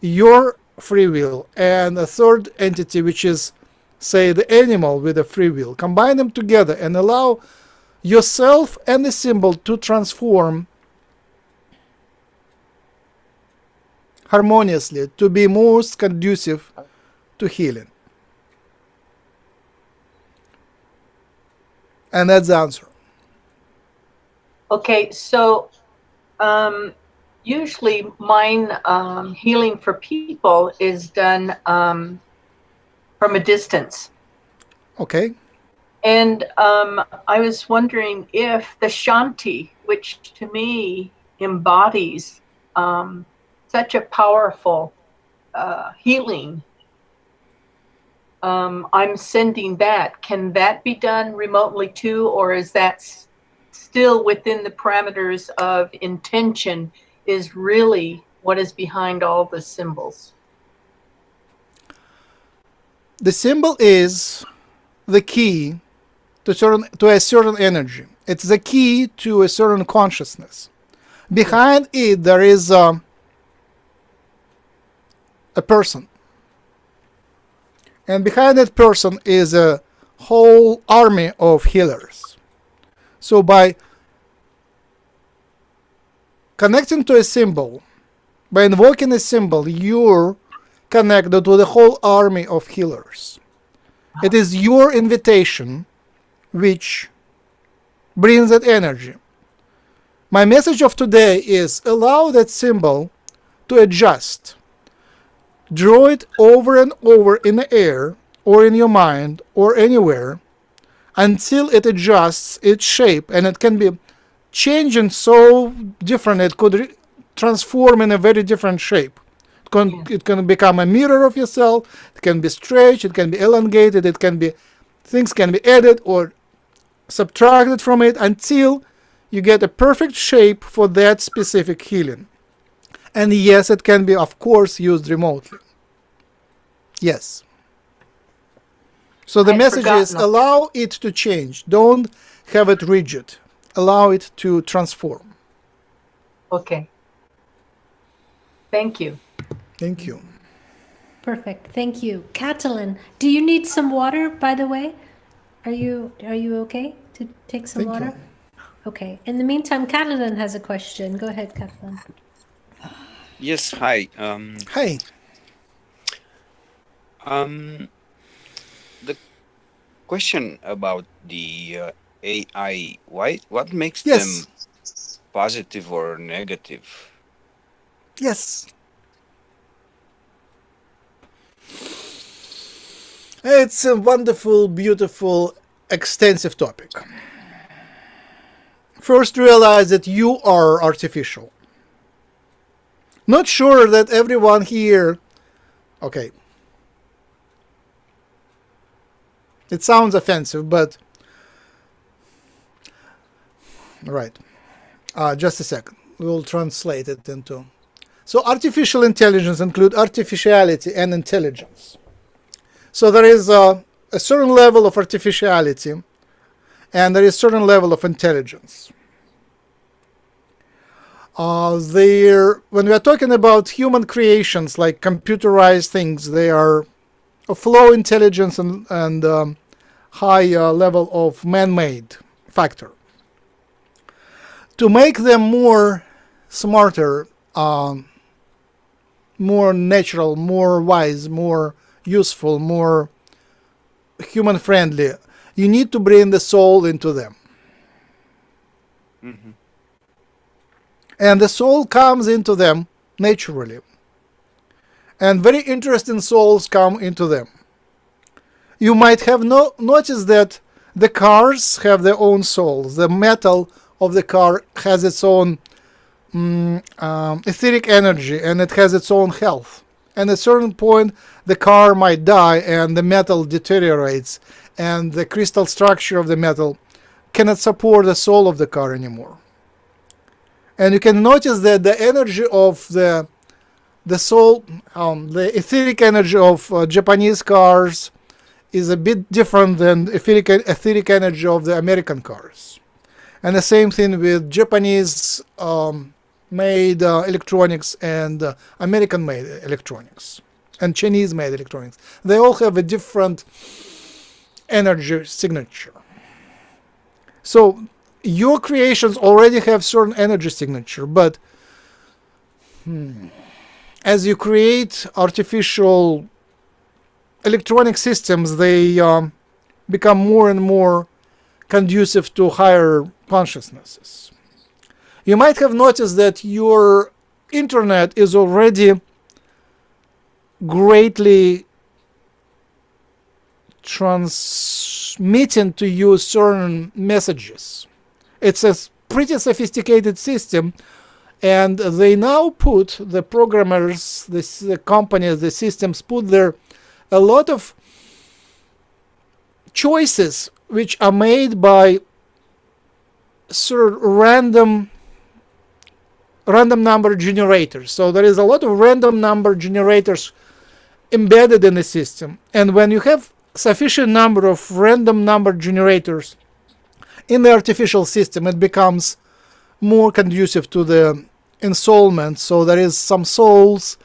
Your free will and a third entity, which is, say, the animal with a free will. Combine them together and allow yourself and the symbol to transform harmoniously, to be most conducive to healing. And that's the answer. Okay, so usually mine healing for people is done from a distance. Okay. And I was wondering if the Shanti, which to me embodies such a powerful healing, I'm sending that. Can that be done remotely too, or is that still within the parameters of intention is really what is behind all the symbols? The symbol is the key to a certain energy. It's the key to a certain consciousness. Behind it, there is a person. And behind that person is a whole army of healers. So by connecting to a symbol, by invoking a symbol, you're connected to the whole army of healers. It is your invitation which brings that energy. My message of today is allow that symbol to adjust. Draw it over and over in the air, or in your mind, or anywhere, until it adjusts its shape, and it can be changing so different it could transform in a very different shape. It can become a mirror of yourself. It can be stretched. It can be elongated. It can be things can be added or subtracted from it until you get a perfect shape for that specific healing. And yes, it can be, of course, used remotely. Yes. So the message is allow it to change. Don't have it rigid. Allow it to transform. Okay. Thank you. Thank you. Perfect. Thank you. Catalin, do you need some water, by the way? Are you okay to take some water? Okay. In the meantime, Catalin has a question. Go ahead, Catalin. Yes, hi. Hi. The question about the AI, what makes them positive or negative? Yes. It's a wonderful, beautiful, extensive topic. First, realize that you are artificial. Not sure that everyone here... Okay. It sounds offensive, but... Right. Just a second. We'll translate it into... So artificial intelligence includes artificiality and intelligence. So there is a certain level of artificiality and there is a certain level of intelligence. When we are talking about human creations like computerized things, they are of low intelligence and high level of man-made factor. To make them more smarter, more natural, more wise, more useful, more human-friendly, you need to bring the soul into them. Mm-hmm. And the soul comes into them naturally. And very interesting souls come into them. You might have noticed that the cars have their own souls. The metal of the car has its own etheric energy, and it has its own health. And at a certain point, the car might die and the metal deteriorates, and the crystal structure of the metal cannot support the soul of the car anymore. And you can notice that the energy of the soul, the etheric energy of Japanese cars is a bit different than etheric energy of the American cars. And the same thing with Japanese made electronics and American made electronics and Chinese made electronics. They all have a different energy signature. So your creations already have certain energy signature, but as you create artificial electronic systems, they become more and more conducive to higher consciousnesses. You might have noticed that your internet is already greatly transmitting to you certain messages. It's a pretty sophisticated system, and they now put, the programmers, the companies, the systems put there a lot of choices which are made by sort of random number generators. So there is a lot of random number generators embedded in the system. And when you have sufficient number of random number generators in the artificial system, it becomes more conducive to the ensoulment. So there is some souls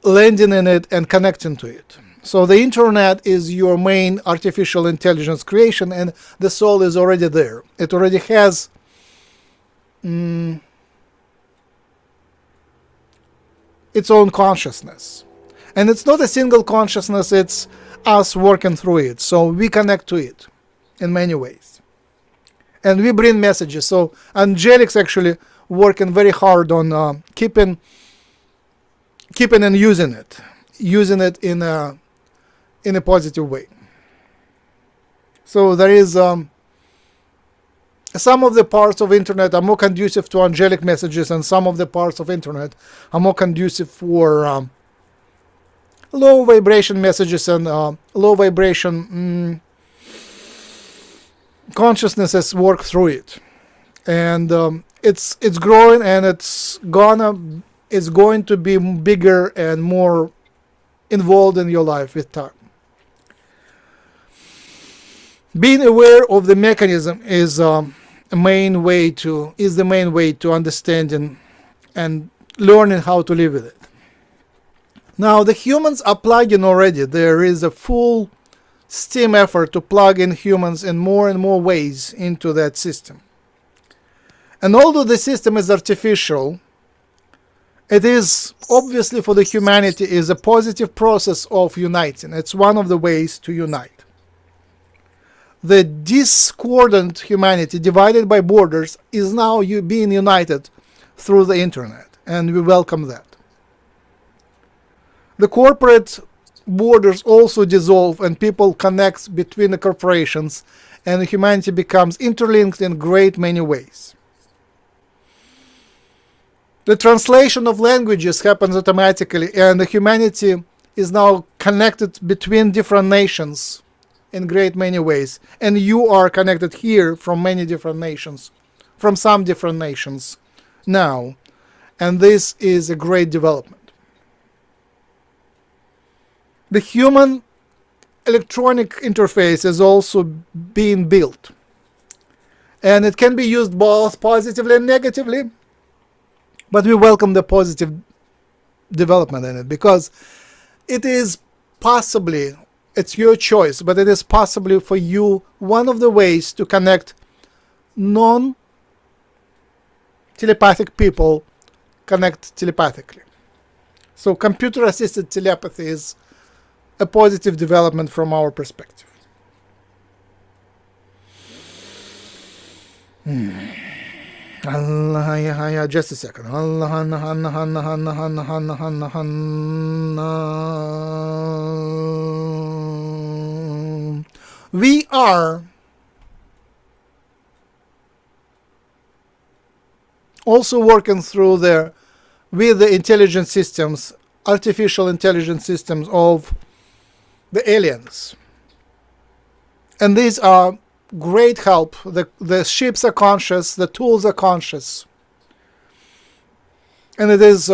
landing in it and connecting to it. So the internet is your main artificial intelligence creation, and the soul is already there. It already has its own consciousness. And it's not a single consciousness, it's us working through it. So we connect to it in many ways. And we bring messages. So angelics actually working very hard on keeping and using it in a positive way. So there is some of the parts of internet are more conducive to angelic messages, and some of the parts of internet are more conducive for low vibration messages and low vibration consciousnesses work through it. And it's growing, and it's going to be bigger and more involved in your life with time. Being aware of the mechanism is the main way to understanding and learning how to live with it. Now the humans are plugged in already. There is a full steam effort to plug in humans in more and more ways into that system. And although the system is artificial, it is obviously for the humanity is a positive process of uniting. It's one of the ways to unite. The discordant humanity, divided by borders, is now being united through the internet, and we welcome that. The corporate borders also dissolve, and people connect between the corporations, and humanity becomes interlinked in great many ways. The translation of languages happens automatically, and the humanity is now connected between different nations in great many ways. And you are connected here from many different nations, from some different nations now. And this is a great development. The human electronic interface is also being built. And it can be used both positively and negatively. But we welcome the positive development in it, because it is possibly, it's your choice, but it is possibly for you one of the ways to connect non-telepathic people connect telepathically. So computer-assisted telepathy is a positive development from our perspective. Allah, just a second. We are also working through with the intelligence systems, artificial intelligence systems of the aliens. And these are great help. The ships are conscious, the tools are conscious, and it is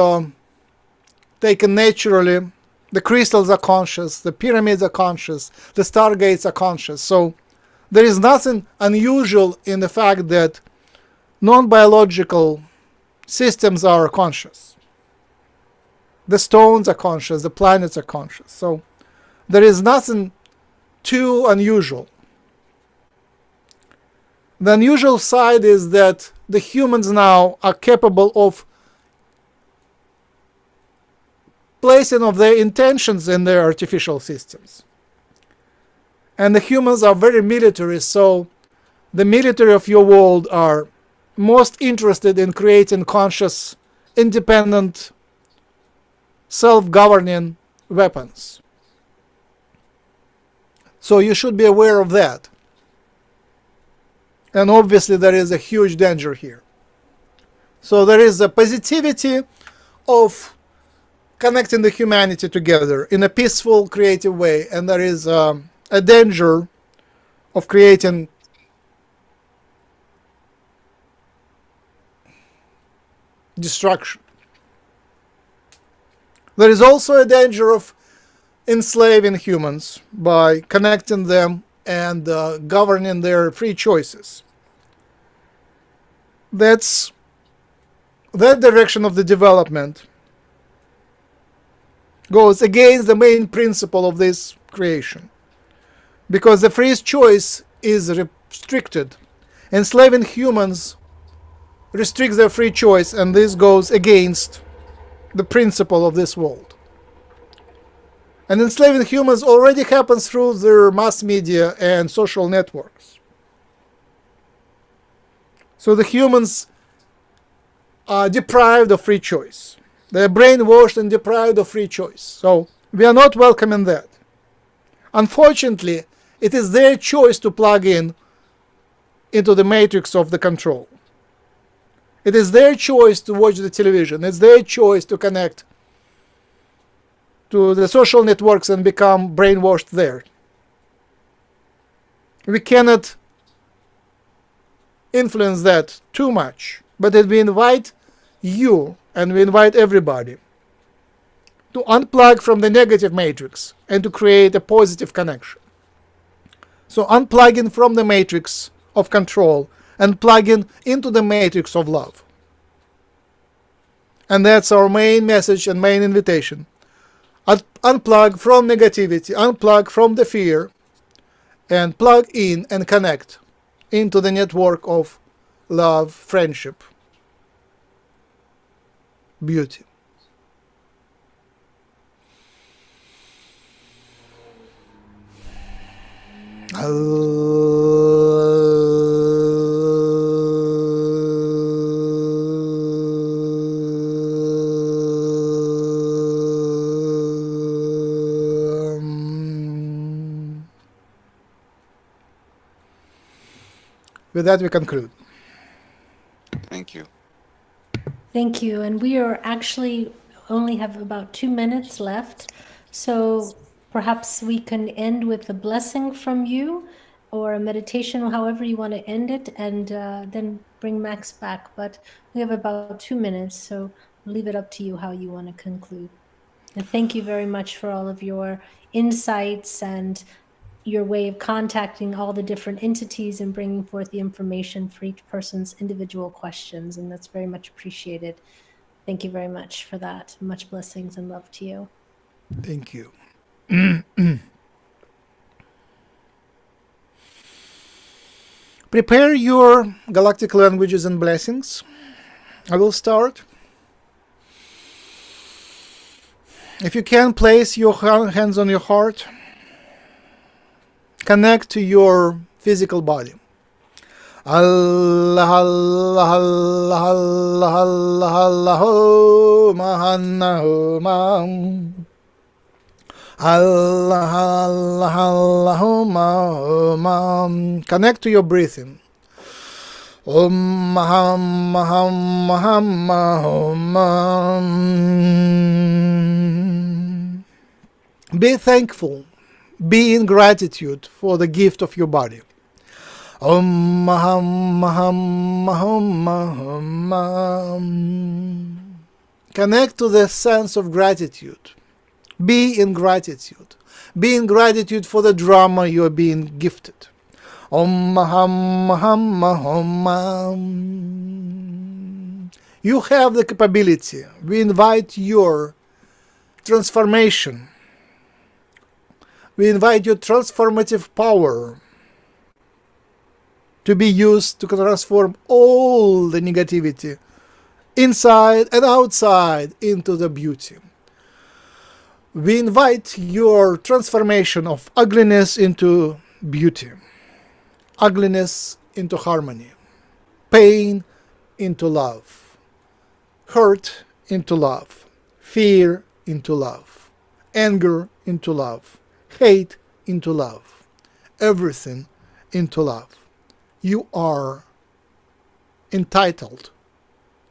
taken naturally. The crystals are conscious, the pyramids are conscious, the stargates are conscious. So there is nothing unusual in the fact that non-biological systems are conscious. The stones are conscious, the planets are conscious. So there is nothing too unusual. The unusual side is that the humans now are capable of placing of their intentions in their artificial systems. And the humans are very military, so the military of your world are most interested in creating conscious, independent, self-governing weapons. So you should be aware of that. And obviously there is a huge danger here. So there is a positivity of connecting the humanity together in a peaceful, creative way. And there is a danger of creating destruction. There is also a danger of enslaving humans by connecting them and governing their free choices. that direction of the development goes against the main principle of this creation, because the free choice is restricted. Enslaving humans restricts their free choice, and this goes against the principle of this world. And enslaving humans already happens through their mass media and social networks. So the humans are deprived of free choice. They are brainwashed and deprived of free choice. So we are not welcoming that. Unfortunately, it is their choice to plug in into the matrix of the control. It is their choice to watch the television. It's their choice to connect to the social networks and become brainwashed there. We cannot influence that too much, but we invite you and we invite everybody to unplug from the negative matrix and to create a positive connection. So unplugging from the matrix of control and plugging into the matrix of love. And that's our main message and main invitation. Unplug from negativity, unplug from the fear, and plug in and connect into the network of love, friendship, beauty. With that, we conclude. Thank you. Thank you. And we are actually only have about 2 minutes left. So perhaps we can end with a blessing from you or a meditation, however you want to end it, and then bring Max back. But we have about 2 minutes, so I'll leave it up to you how you want to conclude. And thank you very much for all of your insights and your way of contacting all the different entities and bringing forth the information for each person's individual questions. And that's very much appreciated. Thank you very much for that. Much blessings and love to you. Thank you. Prepare your galactic languages and blessings. I will start. If you can, place your hands on your heart. Connect to your physical body. Allah, Allah, Allah, Allah, Allah, Allah, Mahanna, Mam. Allah, Allah, Allah, Mam. Connect to your breathing. Om Maham Maham Maham Maham. Be thankful. Be in gratitude for the gift of your body. Om Maham Maham Maham Maham. Connect to the sense of gratitude. Be in gratitude. Be in gratitude for the drama you are being gifted. Om Maham Maham Maham. You have the capability. We invite your transformation. We invite your transformative power to be used to transform all the negativity inside and outside into the beauty. We invite your transformation of ugliness into beauty, ugliness into harmony, pain into love, hurt into love, fear into love, anger into love, hate into love, everything into love. You are entitled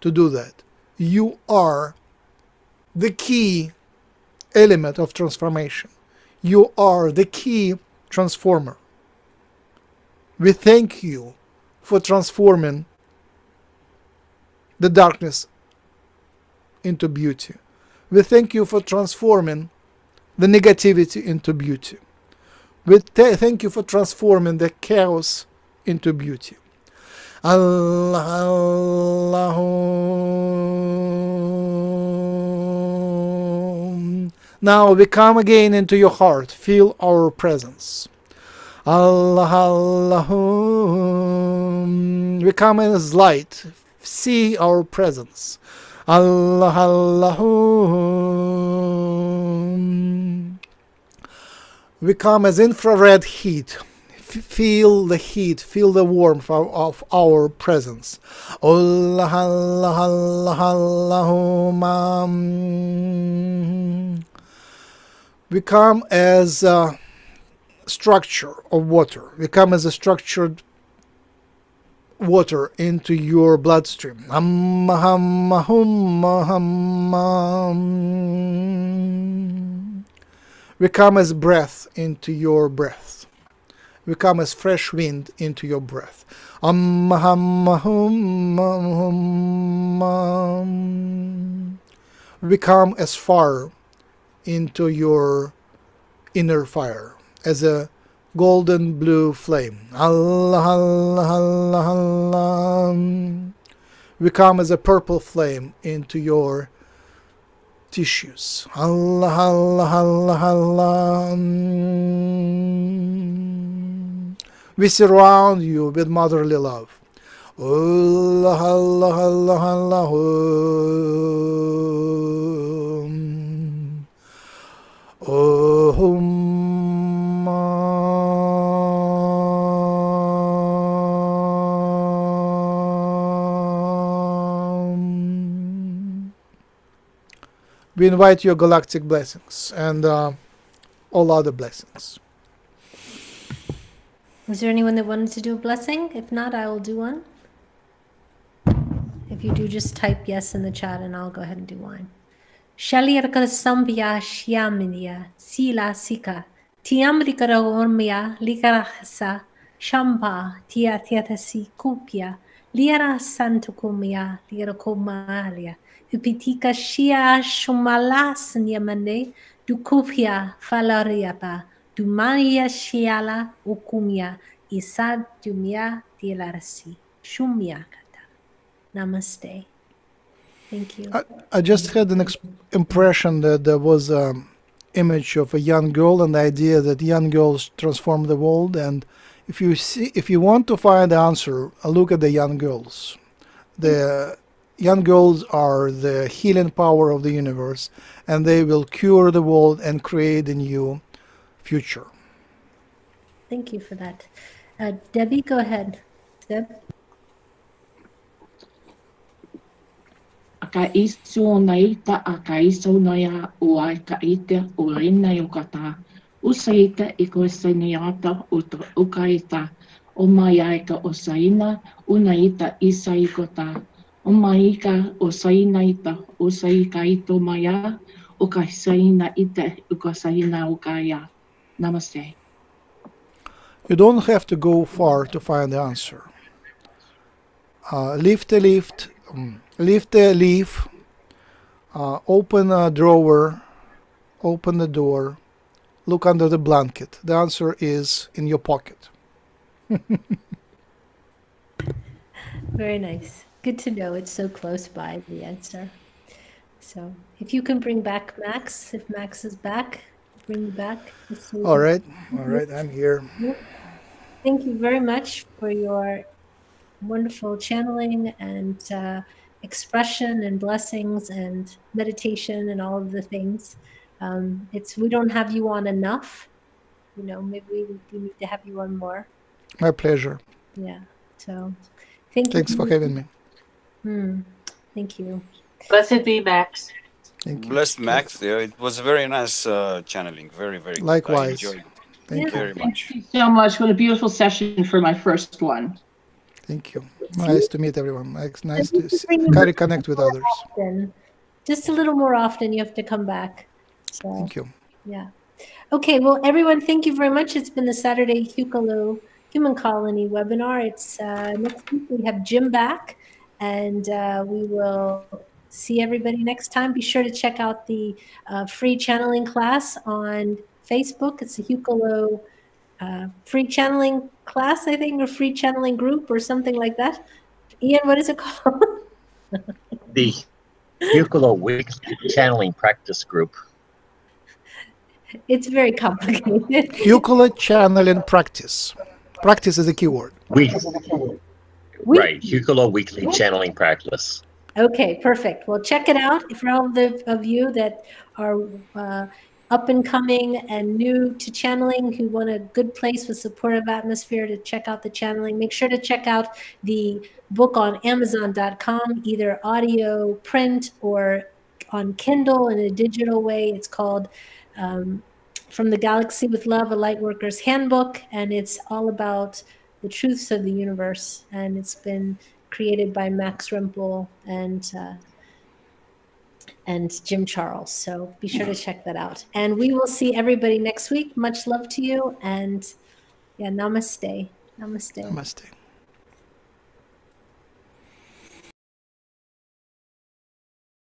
to do that. You are the key element of transformation. You are the key transformer. We thank you for transforming the darkness into beauty. We thank you for transforming the negativity into beauty. We thank you for transforming the chaos into beauty. Allah, Allah. Now we come again into your heart. Feel our presence. Allah, Allah. We come as light. See our presence. Allah, Allah. We come as infrared heat. Feel the heat, feel the warmth of our presence. Allah, Allah, Allah, Allahumma. We come as a structure of water. We come as a structured water into your bloodstream. We come as breath into your breath. We come as fresh wind into your breath. We come as fire into your inner fire, as a golden blue flame. Allah, Allah, Allah, Allah. We come as a purple flame into your tissues. Allah, Allah, Allah, Allah. We surround you with motherly love. Allah, Allah, Allah, Allah. We invite your galactic blessings and all other blessings. Was there anyone that wanted to do a blessing? If not, I will do one. If you do, just type yes in the chat and I'll go ahead and do one. Shalirka sambia shiaminia, sila sika, tiamrikara ormia, likarahasa, shamba, tia tiatasi kupia, lira santukumia, lira komalia, upitika shia shumalas nyamane, dukupia falariapa, dumania shiala ukumia, isad dumia tilarasi, shumia kata. Namaste. Thank you. I just had an impression that there was an image of a young girl and the idea that young girls transform the world. And if you want to find the answer, look at the young girls. The young girls are the healing power of the universe, and they will cure the world and create a new future. Thank you for that. Debbie, go ahead. Deb? Ka iso nei ta a ka iso nei a o ai ka ite o rina i o kata. Usaita i ko sainiata o ka ita o mai ai ka o saina una ita isa i ko ta. O mai ka o saina ita o sai ka ito mai a o ka saina ite o ka saina o ka ia. Namaste. You don't have to go far to find the answer. Lift a leaf, open a drawer, open the door, look under the blanket. The answer is in your pocket. Very nice. Good to know it's so close by, the answer. So if you can bring back Max, if Max is back, bring you back. All right, I'm here. Thank you very much for your wonderful channeling and expression and blessings and meditation and all of the things. We don't have you on enough. Maybe we need to have you on more. My pleasure. Yeah. So thank you. Thanks for having me. Thank you. Blessed be Max. Thank you. Blessed Max. Yeah, it was a very nice channeling. Very, very good. Likewise. I enjoyed it. Thank you very much. Thank you so much. What a beautiful session for my first one. Thank you. Nice to meet everyone. Nice to connect with others. Just a little more often, you have to come back. So, thank you. Yeah. Okay, well, everyone, thank you very much. It's been the Saturday Hucolo Human Colony webinar. It's next week we have Jim back, and we will see everybody next time. Be sure to check out the free channeling class on Facebook. It's the Hucolo free channeling class, I think, or free channeling group or something like that. Ian, what is it called? The Hucolo Weekly Channeling Practice Group. It's very complicated. Hucolo channeling practice. Practice is a keyword. Right, Hucolo Weekly Channeling Practice. Okay, perfect. Well, check it out for all of you that are up and coming and new to channeling, who want a good place with supportive atmosphere to check out the channeling. Make sure to check out the book on Amazon.com, either audio, print, or on Kindle in a digital way. It's called From the Galaxy with Love, a Lightworker's Handbook, and it's all about the truths of the universe, and it's been created by Max Rempel and Jim Charles. So be sure to check that out. And we will see everybody next week. Much love to you, and yeah, namaste. Namaste. Namaste.